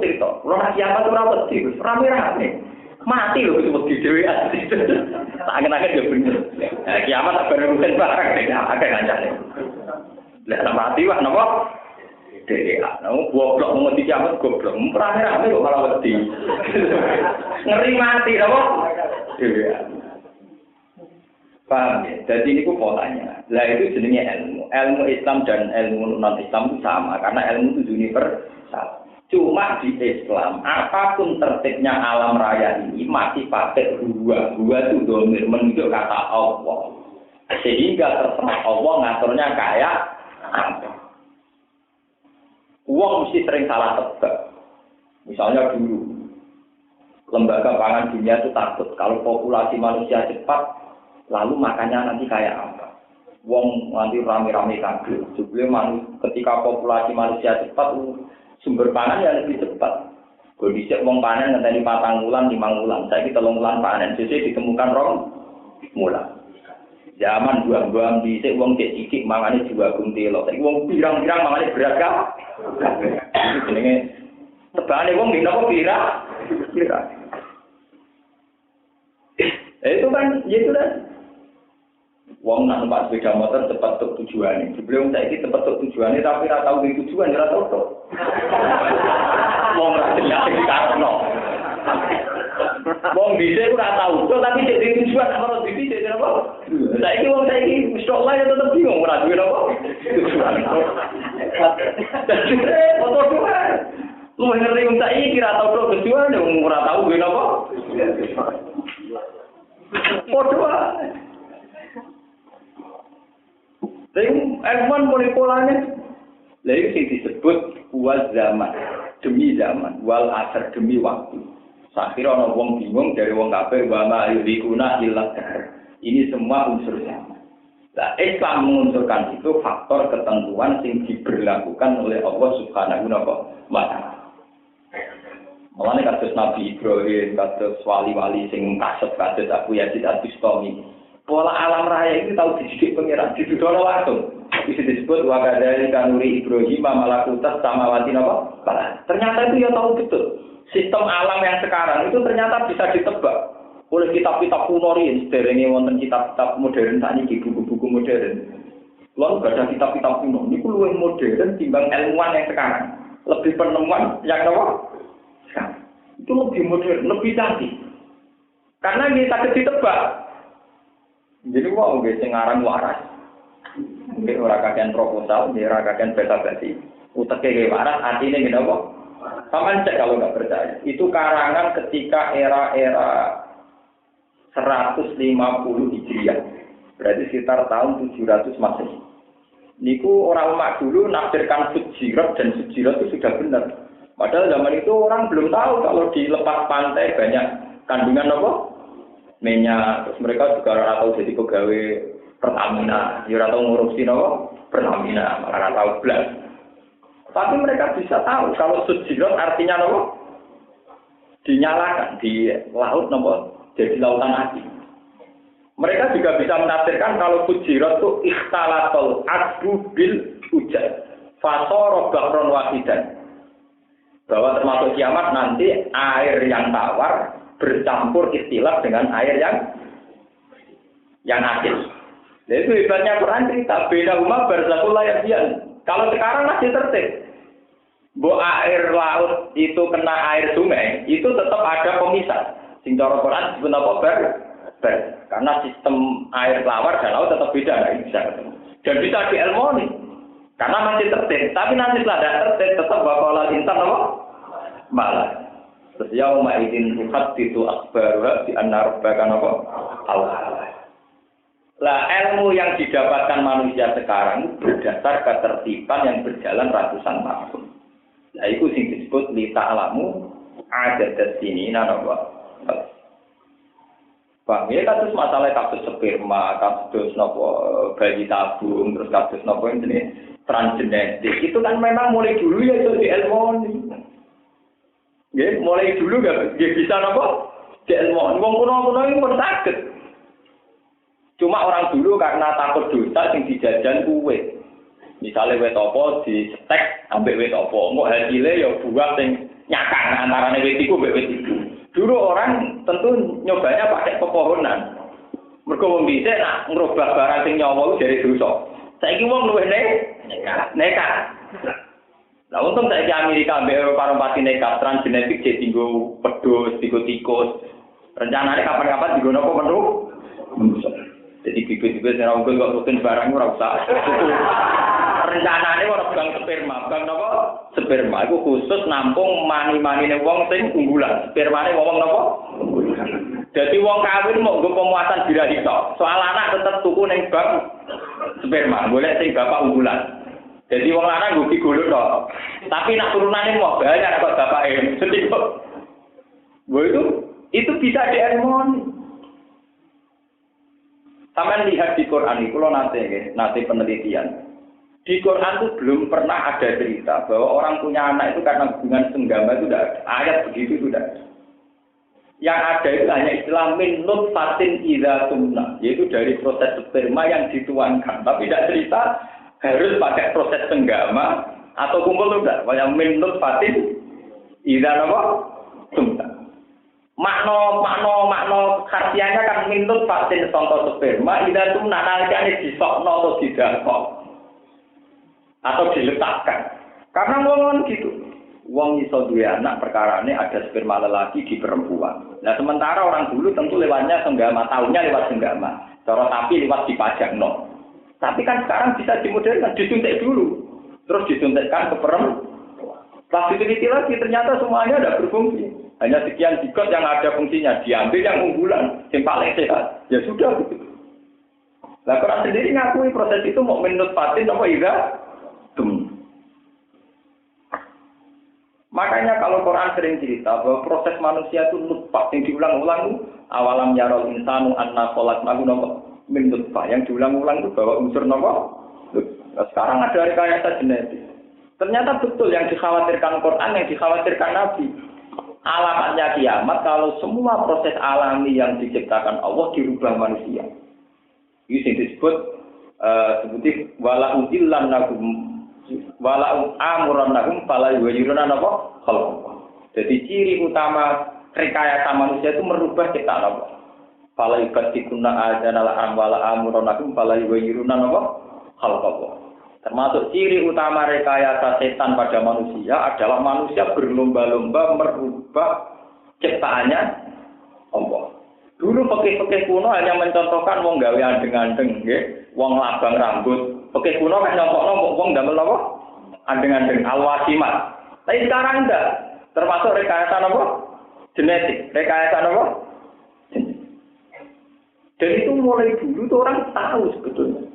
cerita. Pulau kiamat itu rapati, rame-rame. Mati loh itu lebih dewi asli. Tangan-tangan juga bener. Nah, kiamat tak bener-bener barang. Akeh kancane. Lah mati wah napa? Dewe anu goblok mengerti kiamat goblok. Rame-rame kok malah wedi. Ngeri mati apa? Dewe. Paham ya? Jadi ini polanya. Lah itu jenisnya ilmu. Ilmu Islam dan ilmu non-Islam itu sama. Karena ilmu itu universal. Cuma di Islam, apapun tertibnya alam raya ini masih pakai gua. Gua itu domir menunjuk kata Allah. Sehingga terserah Allah ngaturnya kayak apa. Uang mesti sering salah tebak. Misalnya dulu, lembaga pangan dunia itu takut kalau populasi manusia cepat, lalu makannya nanti kayak apa. Uang nanti rame-rame kabel. Sebelum ketika populasi manusia cepat, sumber pangan yang lebih cepat. Kondisi uang panen ngenteni 4 bulan, 5 bulan. Saya 3 bulan panen, jadi ditemukan 2 bulan. Zaman buang-buang di sik wong cek-cik mangane jagung telo. Saiki wong pirang-pirang mangane beragam. Jenenge tebane wong nek apa pira. Itu kan ya itu kan. Wong nak numpak sepeda motor cepat tok tujuane. Sebelum saiki cepat tok tujuane tapi ora tau tujuan ora tau tok. Wong ra jelas iki karno. Wong dhisik ora tau tok tapi cek tujuan ora dhisik cek apa? Saiki wong saiki insyaallah ya tetep bingung ora duwe apa. Foto dua. Lu ngerti wong saiki kira tau tok tujuan wong ora tau duwe apa. Foto ilmuwan mulai polanya, lalu yang disebut wal zaman demi zaman, wal asar demi waktu. Sakhir orang wong bingung dari wong kafir wama yudikuna ilah dahar. Ini semua unsur zaman. Nah, Islam mengunsurkan itu faktor ketentuan yang diberlakukan oleh Allah Subhanahu wa Ta'ala. Mulanya kasus Nabi Ibrahim, kasus wali-wali sing kasep kasus Abu Yazid Al-Bistami. Pola alam raya itu tahu dididik pengiran, dididik langsung. Bisa disebut wakadari kanuri Ibrahim malakutas samawati apa? Ternyata itu ya tahu betul. Sistem alam yang sekarang itu ternyata bisa ditebak oleh kitab-kitab kuno ini. Sederenge wonten kitab-kitab modern tadi buku-buku modern. Lalu ada kitab-kitab kuno. Ini luwih modern timbang ilmuwan yang sekarang. Lebih penemuan yang apa? Sekarang. Itu lebih modern, lebih canggih. Karena kita ditebak. Jadi wah nggih sing aran waras. Nggih ora kakean proposal, nggih ora kakean basa-basi. Uteke nggih waras artine ngene apa? Sampeyan cek kalau nggak percaya. Itu karangan ketika era-era 150 Hijriah. Berarti sekitar tahun 700 Masehi. Niku orang ulama dulu nafsirkan Fujirat dan Fujirat itu sudah benar. Padahal zaman itu orang belum tahu kalau di lepas pantai banyak kandungan apa? Minyak, terus mereka juga ora tahu jadi pegawai Pertamina, ya ora tahu ngurusin apa Pertamina, malah tahu belas. Tapi mereka bisa tahu kalau sujirat artinya apa? Dinyalakan di laut apa? Jadi lautan api. Mereka juga bisa menafsirkan kalau fujirat itu ikhtalatul asbu bil hujan. Fasara bahron wahidan. Bahwa termasuk kiamat nanti air yang tawar bercampur istilah dengan air yang asin. Nah, itu hebatnya Quran cerita beda umat barzakul layabian. Kalau sekarang masih tertib. Air laut itu kena air sungai, itu tetap ada pemisah. Sing cara Quran disebut apa karena sistem air tawar dan laut tetap beda, nggak bisa ketemu. Dan bisa diilmoni karena masih tertib. Tapi nanti setelah ada tertib tetap bakal insan apa? Malah. Terus yauma idzin tuhadditsu akhbaruha bi anna rabbaka apa? Allah. Lah ilmu yang didapatkan manusia sekarang berdasar ketertiban yang berjalan ratusan tahun. Nah itu sing disebut li ta'lamu adadat sinina apa? Bang, ya kasus masalah kasus sperma, kasus nopo bayi tabung, terus kasus nopo ini transgenetik. Itu kan memang mulai dulu ya itu di ilmu. Ya, mulai dulu nggak bisa nopo di ilmu. Wong kuno ini pun sakit. Cuma orang dulu karena takut dosa sing dijajan kuwe. Misalnya wet opo di stek ambek wet opo, mau hasilnya ya buah sing nyakang antarane wet iku mbek wet iku. Dulu orang tentu nyobanya pakai pepohonan. Mergo wong dhisik nak ngrobah barang sing nyawa dari dosa. Saiki wong luwih nekat. Lah untung saiki Amerika ambek Eropa pati nekat transgenetik jadi nggo pedhus, tikus. Rencanane kapan-kapan digono apa menurut? Jadi bibit-bibit ora mungkin kok rutin barang ora usah. Rencanane ora bang sperma, bang napa? Sperma iku khusus nampung mani-manine wong sing unggulan. Spermane wong napa? Unggulan. Dadi wong kawin mau nggo pemuasan birahi tok. Soal anak tetep tuku ning bank sperma, golek sing bapak unggulan. Jadi wong lanang nggo digolok tok. Tapi nak turunane mau banyak kok bapake. Sedih kok. Itu bisa diharmoni. Sampai lihat di Quran itu, kalau nanti penelitian. Di Quran itu belum pernah ada cerita bahwa orang punya anak itu karena hubungan senggama itu tidak ada. Ayat begitu itu tidak ada. Yang ada itu hanya istilah min nutfatin idza tumna, yaitu dari proses sperma yang dituangkan. Tapi tidak cerita harus pakai proses senggama atau kumpul tidak. Yang min nutfatin idza tumna. Makna khasiatnya kan minut vaksin contoh sperma ida tuh nalikane disokno atau didakok atau diletakkan karena wong gitu wong iso duwe anak perkarane ada sperma lelaki di perempuan. Nah sementara orang dulu tentu lewatnya senggama, tahunnya lewat senggama, cara tapi lewat dipajangno. Tapi kan sekarang bisa dimodernkan, disuntik dulu terus disuntikkan ke perempuan. Pas diteliti lagi ternyata semuanya tidak berfungsi. Hanya sekian zigot yang ada fungsinya, diambil yang unggulan, yang paling sehat. Ya sudah begitu. Nah, Quran sendiri ngakui proses itu mau menurut patin apa iya? Makanya kalau Quran sering cerita bahwa proses manusia itu nutfah yang diulang-ulang awalam yarol insanu anna khalaqnahu min nutfah yang diulang-ulang itu bahwa unsur napa? Nah, sekarang ada rekayasa genetik. Ternyata betul yang dikhawatirkan Quran, yang dikhawatirkan Nabi. Alamatnya kiamat kalau semua proses alami yang diciptakan Allah dirubah manusia. Ini yang disebut seperti wala udillannahum wala amurannahum fala yuwayyiruna apa? Khalq. Jadi ciri utama rekayasa manusia itu merubah ciptaan Allah. Fala yubaddikunna ajanal amwala amurannahum fala yuwayyiruna apa? Khalq. Termasuk ciri utama rekayasa setan pada manusia adalah manusia berlomba-lomba merubah ciptaannya Allah. Dulu pekeh-pekeh kuno hanya mencontohkan wong gawe andeng-andeng, nggih, wong labang rambut. Pekeh kuno kan nyontokno wong damel napa? Andeng-andeng alwasimat. Tapi sekarang enggak. Termasuk rekayasa napa? Genetik. Rekayasa napa? Dan itu mulai dulu tuh orang tahu sebetulnya.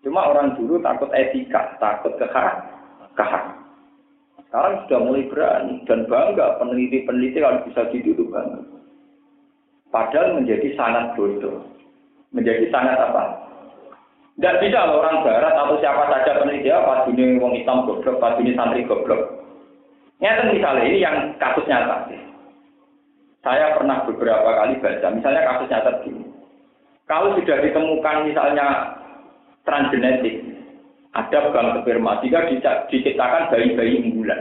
Cuma orang dulu takut etika, takut keharam. Sekarang sudah mulai berani dan bangga peneliti-peneliti kalau bisa gitu itu bangga. Padahal menjadi sangat bodoh. Menjadi sangat apa? Tidak bisa loh orang Barat atau siapa saja peneliti apa dunia wong Islam goblok, apa dunia santri goblok. Nyata misalnya ini yang kasus nyata. Saya pernah beberapa kali baca, misalnya kasus nyata begini. Kalau sudah ditemukan misalnya transgenetik, ada bank sperma, jika diciptakan bayi-bayi unggulan.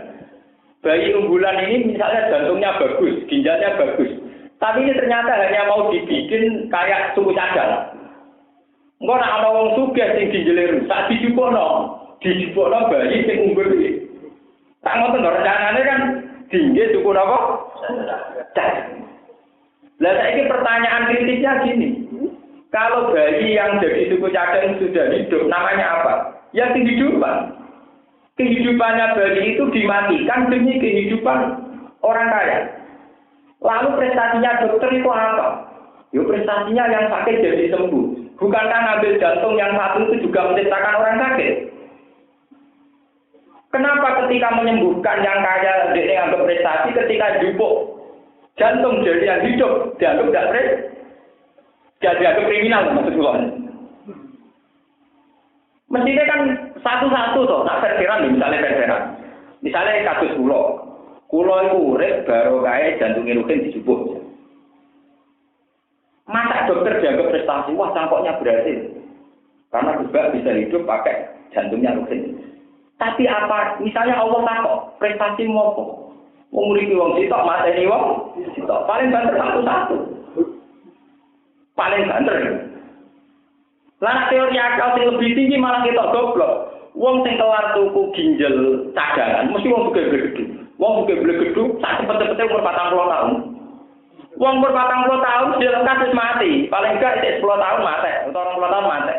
Bayi unggulan ini misalnya jantungnya bagus, ginjalnya bagus, tapi ini ternyata hanya mau dibikin kayak suku cadang. Engko nek ana wong sugih sing ginjele rusak dijupukno bayi sing unggul iki. Tak ngoten lho rencanane kan tinggi suku napa? Lah saiki pertanyaan kritisnya gini. Kalau bayi yang jadi suku cadang sudah hidup, namanya apa? Ya kehidupan. Kehidupannya bayi itu dimatikan demi kehidupan orang kaya. Lalu prestasinya dokter itu apa? Ya prestasinya yang sakit jadi sembuh. Bukankah ngambil jantung yang satu itu juga menciptakan orang sakit? Kenapa ketika menyembuhkan yang kaya dia anggap prestasi, ketika jupuk jantung jadi yang hidup dianggap tidak jadi dianggap kriminal maksudnya? Mestinya kan satu-satu toh, nak verseran misalnya misalnya kasus kulo itu urip baru kaya jantungnya rutin dijupuk. Masa dokter dianggap prestasi, wah cangkoknya berhasil. Karena juga bisa hidup pakai jantungnya rutin. Tapi apa, misalnya Allah takok, prestasi ngopo? Wong mriki wong sitok mateni wong sitok. Paling banter satu-satu. Paling banter. Lah teori akal sing lebih tinggi malah kita goblok. Wong sing kelar tuku ginjal cadangan, mesti wong gede-gede. Wong gede-gede sak cepet-cepete umur 40 tahun. Wong umur 40 tahun dia kasus mati, paling enggak 10 tahun mati, atau 20 tahun mati.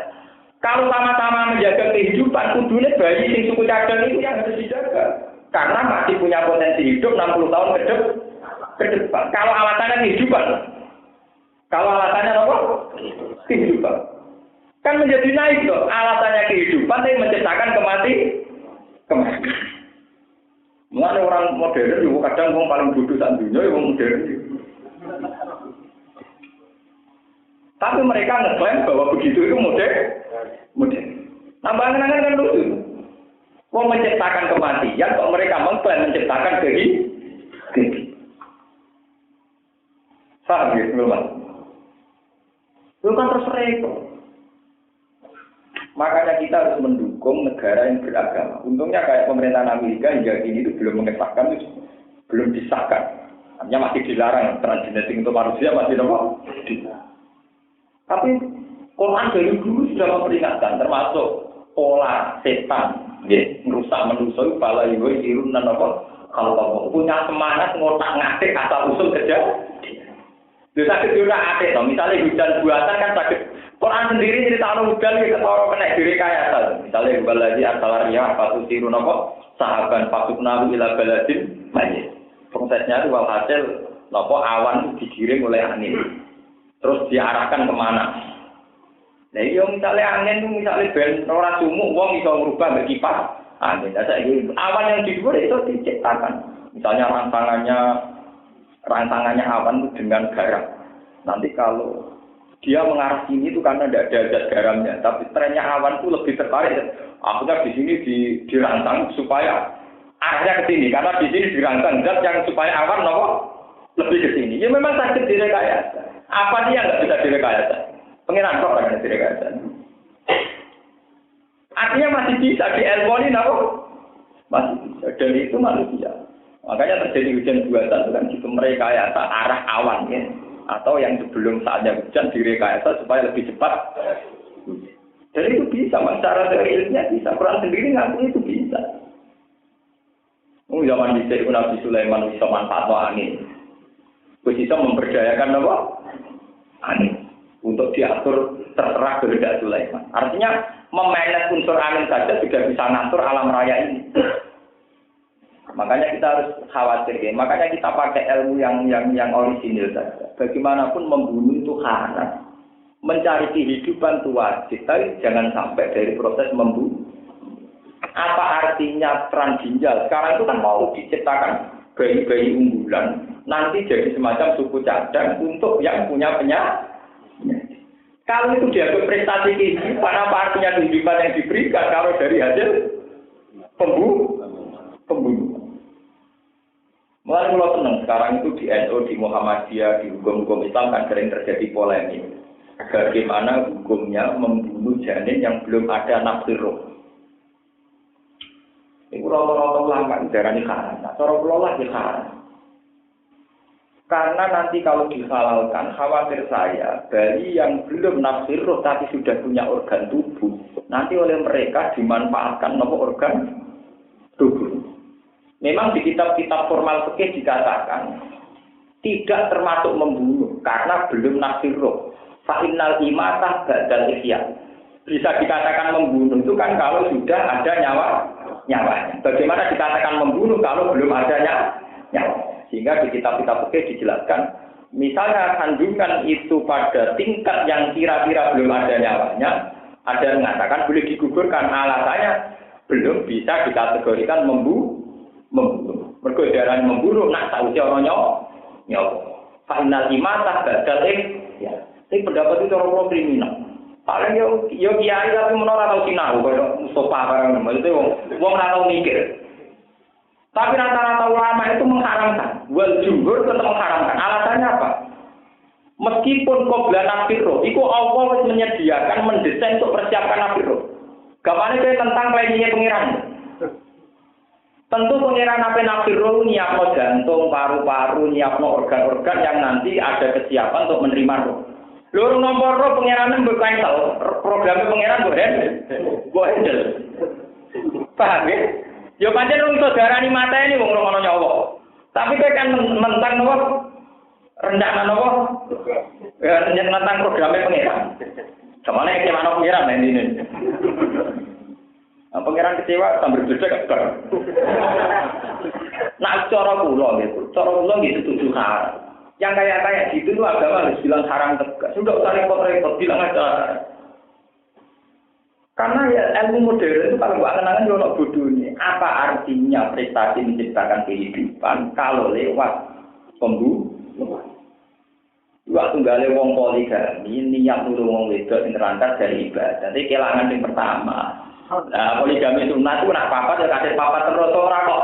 Kalau sama-sama menjaga kehidupan, kudune bayi sing suku cadang itu yang harus dijaga. Karena masih punya potensi hidup 60 tahun ke depan. Kalau alasannya kehidupan. Kalau alasannya apa? Kehidupan. Kan menjadi naik loh. Alasannya kehidupan yang menciptakan kematian. Mulane orang modern juga kadang wong paling bodoh sak dunya ya wong modern. Tapi mereka ngeklaim bahwa begitu itu modern. Nambah-nambah kan lucu. Wong menciptakan kematian, kok mereka mengklaim menciptakan kehidupan. Paham ya, Mas? Itu kan terus repot. Makanya kita harus mendukung negara yang beragama. Untungnya kayak pemerintahan Amerika hingga kini itu belum mengesahkan, belum disahkan. Artinya masih dilarang transgenetik untuk manusia masih apa? Tapi Quran dari dulu sudah memperingatkan, termasuk pola setan, merusak manusia, pala ibu irun dan apa? Kalau punya semangat ngotak-ngatik asal usul kerja, dia sakit juga atik. Misalnya hujan buatan kan sakit. Quran sendiri cerita hujan kita tahu kena direkayasa. Misalnya baladi asalaria patu sirun apa? Sahaban pasuk nahu ila baladin majid. Prosesnya itu walhasil nopo awan digiring oleh angin. Terus diarahkan kemana? Nah iya misalnya angin itu misalnya ben ora sumuk wong iso ngrubah mbek kipas angin. Awan yang di luar itu diciptakan. Misalnya rantangannya awan itu dengan garam. Nanti kalau dia mengarah sini itu karena tidak ada zat garamnya, tapi trennya awan itu lebih tertarik. Akhirnya di sini dirancang supaya arahnya ke sini, karena di sini dirancang zat yang supaya awan lebih ke sini. Ya memang sakit direkayasa. Apa dia nggak bisa direkayasa? Pengiran kok kan direkayasa. Artinya masih bisa dielmoni, masih bisa. Dan itu manusia. Makanya terjadi hujan buatan itu kan gitu merekayasa arah awan ya. Atau yang sebelum saatnya hujan direkayasa supaya lebih cepat. Dan itu bisa, secara teorinya bisa. Quran sendiri ngaku itu bisa. Zaman dicek Nabi Sulaiman bisa manfaat angin. Bisa memperdayakan angin untuk diatur terserah kehendak Sulaiman. Artinya memanage unsur angin saja sudah bisa ngatur alam raya ini. Makanya kita harus khawatir, ya. Makanya kita pakai ilmu yang orisinil saja. Bagaimanapun membunuh itu haram. Mencari kehidupan itu wajib, tapi jangan sampai dari proses membunuh. Apa artinya transginjal? Sekarang itu kan mau diciptakan bayi-bayi unggulan, nanti jadi semacam suku cadang untuk yang punya penyakit. Kalau itu dianggap prestasi kehidupan, apa artinya kehidupan yang diberikan kalau dari hasil pembunuh. Mulai kalau senang sekarang itu di NU, di Muhammadiyah, di hukum-hukum Islam kan sering terjadi polemik. Bagaimana hukumnya membunuh janin yang belum ada nafsu roh. Ini rata-rata ulama darani haram. Nah, cara kula lagi haram. Karena nanti kalau dihalalkan, khawatir saya, bayi yang belum nafsu roh tapi sudah punya organ tubuh, nanti oleh mereka dimanfaatkan nomor organ tubuh. Memang di kitab-kitab formal fikih dikatakan tidak termasuk membunuh karena belum nafsu roh. Fa'innal imatah badal ihya. Bisa dikatakan membunuh itu kan kalau sudah ada nyawanya. Bagaimana dikatakan membunuh kalau belum ada nyawa? Sehingga di kitab-kitab fikih dijelaskan, misalnya kandungan itu pada tingkat yang kira-kira belum ada nyawanya, ada yang mengatakan boleh digugurkan, alasannya belum bisa dikategorikan membunuh. Mergo darah membunuh nak sausi ana nyawa. Final imatah badal ya. Ini pendapat itu orang kriminal. Paling yo kiai tapi menolak tau sinau koyo Mustafa barang itu wong ora tau mikir. Tapi rata-rata ulama itu mengharamkan. Wal jumhur tetap mengharamkan. Alasannya apa? Meskipun qabla nafiro, itu Allah wis menyediakan mendesain untuk persiapkan nafiro. Gamane kowe tentang planningnya pengiran. Tentu pengiran apa nafiro nyiapno jantung, paru-paru, nyiapno organ-organ yang nanti ada kesiapan untuk menerima roh. Loro nomor roh pengiran mbok cancel, programnya pengiran mbok handle. Paham ya? Ya pancen wong iso darani mateni wong ngono nyawa. Tapi kowe kan mentang napa? Rencana napa? Ya tentang programnya pengiran. Kemana kecewa pengiran ini? Pengiran kecewa sambil berdek bar. Nah, cara kula gitu setuju haram. Yang kayak gitu itu agama harus bilang haram tegas. Sudah usah repot-repot bilang aja. Karena ya ilmu modern itu kalau nggak kenangan ya orang bodohnya. Apa artinya prestasi menciptakan kehidupan kalau lewat pembunuhan? Waktu nggak wong poligami, niat nulung wong wedok yang terangkat dari ibadah. Jadi kelangan yang pertama. Nah, poligami sunat itu nak papat ya kasih papat terus orang kok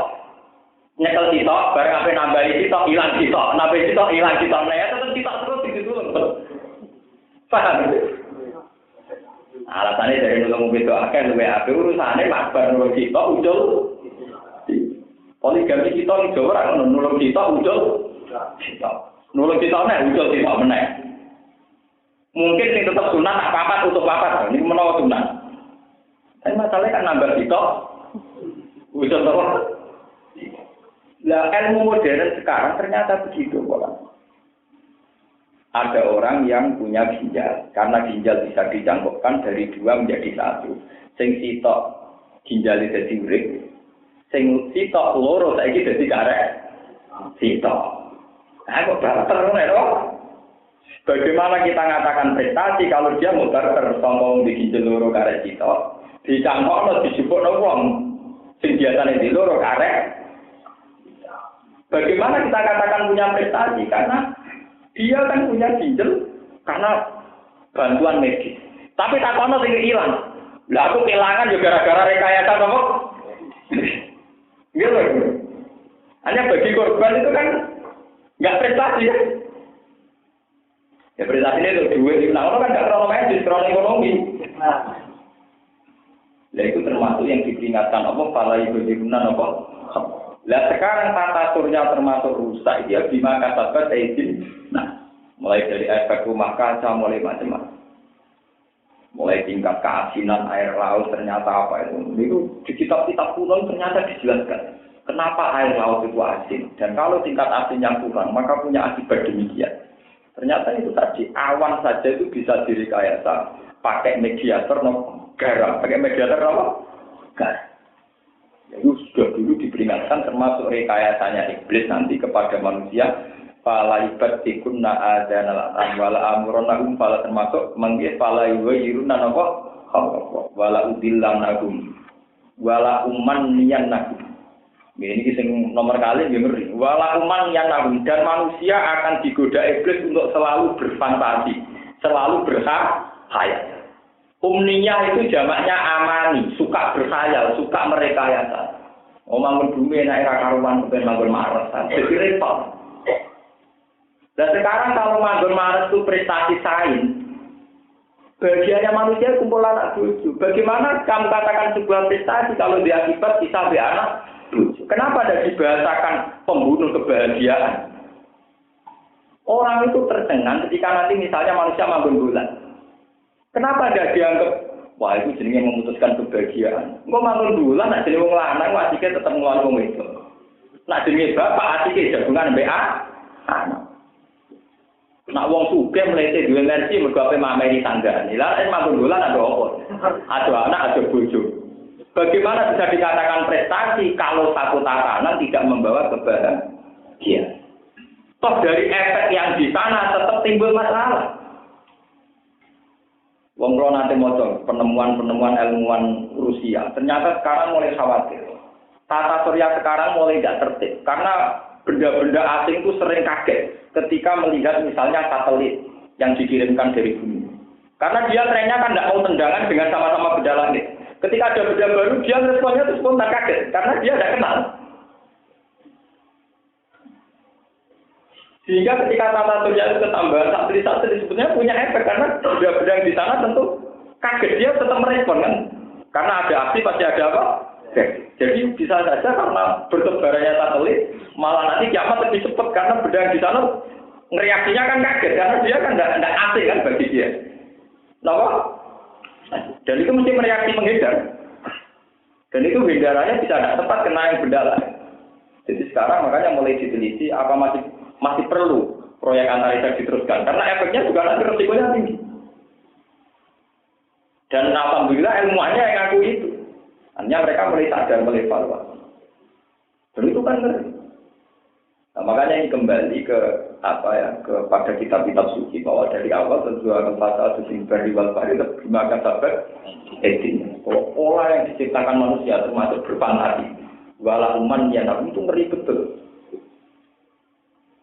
nyekel sitok, bareng apa nambahi sitok, hilang sitok, nambahi sitok, hilang sitok. Nah ya tetap sitok terus gitu. Paham? Alasannya dari nulung wedok akeh luwe ape urusane makbar nulung sitok ujul. Poligami sitok ning Jawa ora nulung sitok ujul sitok. Nulung sitok nek ujul sitok meneh. Mungkin sing tetep sunat tak papat untuk papat, niku menawa sunat. Tapi masalahnya kan nambah sitok ujul terus. Lah ilmu modern sekarang ternyata begitu pola. Ada orang yang punya ginjal, karena ginjal bisa dicangkokkan dari 2 menjadi 1. Sing sitok ginjal dadi urip, sing sitok loro saiki dadi karek sitok. Nah, kok barter lho. Bagaimana kita mengatakan prestasi kalau dia mau barter songkong di ginjal loro karek sitok, dicangkokno dijupukno wong sing biasane di loro karek. Bagaimana kita katakan punya prestasi? Karena dia kan punya ginjal karena bantuan medis. Tapi takono sing ilang. Lah aku kehilangan juga gara-gara rekayasa apa? Gitu. Hanya bagi korban itu kan nggak prestasi ya. Ya prestasi itu duit itu kan nggak terlalu medis, terlalu ekonomi. Lah itu termasuk yang diperingatkan Allah pala ibu dirunan apa? Lah sekarang tata surya termasuk rusak dia bima katakan izin. Nah, mulai dari efek rumah kaca mulai macam-macam. Mulai tingkat keasinan air laut ternyata apa itu. Itu di kitab-kitab kuno ternyata dijelaskan. Kenapa air laut itu asin dan kalau tingkat asin yang kurang maka punya akibat demikian. Ternyata itu tadi awan saja itu bisa direkayasa pakai mediator garam. Pakai mediator apa? Garam. Itu sudah dulu diperingatkan termasuk rekayasanya iblis nanti kepada manusia. Fala ibatikunna adanal wala amrunahum fala termasuk manggil fala yuwiruna apa? Wala udillanahum wala umman yanahum. Ini sing nomor kali nggih ngeri. Wala umman yanahum dan manusia akan digoda iblis untuk selalu berfantasi, selalu berharap khayal. Umniyah itu jamaknya amani, suka berkhayal, suka merekayasa. Omang bumi enak era karuan kepen manggon Maret, jadi repot. Dan sekarang kalau manggon Maret itu prestasi sains, bagiannya manusia kumpul anak cucu. Bagaimana kamu katakan sebuah prestasi kalau dia akibat bisa be anak cucu? Kenapa tidak dibahasakan pembunuh kebahagiaan? Orang itu tercengang ketika nanti misalnya manusia manggon bulan. Kenapa tidak dianggap, wah itu jenenge memutuskan kebahagiaan. Engko manggon bulan nak jenenge wong lanang asike tetep nglawan wong itu. Nak jenenge bapak asike jagungan mbek anak. Nak wong sugih mlete duwe energi mergo ape mameri tanggane. Lah nek manggon bulan ada apa? Ada anak, ada bojo. Bagaimana bisa dikatakan prestasi kalau satu tatanan tidak membawa kebahagiaan? Toh dari efek yang di sana tetap timbul masalah. Wong kula nate maca penemuan-penemuan ilmuwan Rusia, ternyata sekarang mulai khawatir. Tata surya sekarang mulai tidak tertib karena benda-benda asing itu sering kaget ketika melihat misalnya satelit yang dikirimkan dari bumi. Karena dia trennya kan tidak mau tendangan dengan sama-sama benda langit. Ketika ada benda baru, dia responnya itu spontan kaget karena dia tidak kenal. Sehingga ketika tata surya itu ketambahan satelit-satelit sebetulnya punya efek karena benda-benda yang di sana tentu kaget, dia tetap merespon kan. Karena ada aksi pasti ada apa? Jadi bisa saja karena bertebarannya satelit malah nanti kiamat lebih cepat karena benda yang di sana reaksinya kan kaget karena dia kan tidak asing kan bagi dia. Kenapa? Dan itu mesti mereaksi menghindar. Dan itu hindarannya bisa tidak tepat kena yang benda lain. Jadi sekarang makanya mulai diteliti apa masih perlu proyek antariksa diteruskan karena efeknya juga nanti resikonya tinggi. Dan alhamdulillah ilmuannya yang ngaku itu. Hanya mereka mulai sadar, mulai evaluasi. Dan itu kan ngeri. Nah, makanya ini kembali ke kepada kitab-kitab suci bahwa dari awal tujuan pasal sesingbar di wal bari terjemahkan sahabat etiknya. Pola yang diciptakan manusia termasuk berfantasi. Walaupun yang itu ngeri betul.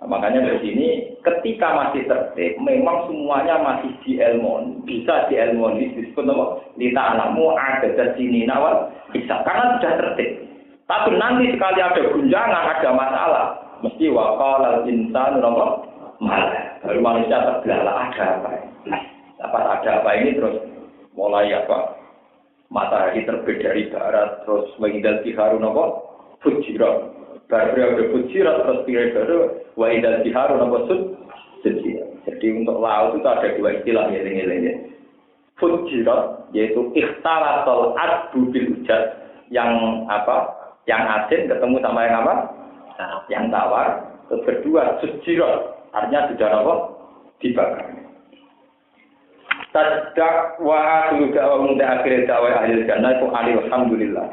Nah, makanya di sini ketika masih tertib, memang semuanya masih diilmoni, bisa diilmoni disebut apa? Lita anakmu ada di sini nawal bisa karena sudah tertib. Tapi nanti sekali ada gunjangan, ada masalah, mesti waqala al-insanu apa? Malah baru manusia terbelalak ada apa? Dapat ada apa ini terus mulai apa? Matahari terbit dari barat, terus wa'idal tiharun apa? Fujirat. Periode fujirat terus periode wa'idal tiharun apa? Fujirat. Jadi untuk laut itu ada dua istilah ya. Fujirat yaitu ikhtalatul adbu bil ujad yang apa? Yang asin ketemu sama yang apa? Yang tawar. Terus kedua fujirat artinya sudah apa? Dibakar. Tadak wa akhiru da'wa muda akhir da'wa ahli jannah itu alhamdulillah.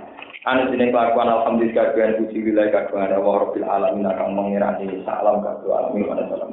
Anu jeneng kelakuan alhamdulillah kabeh puji wilayah kagungan Allah Rabbil alamin akan mengirani salam kabeh alamin wa salam.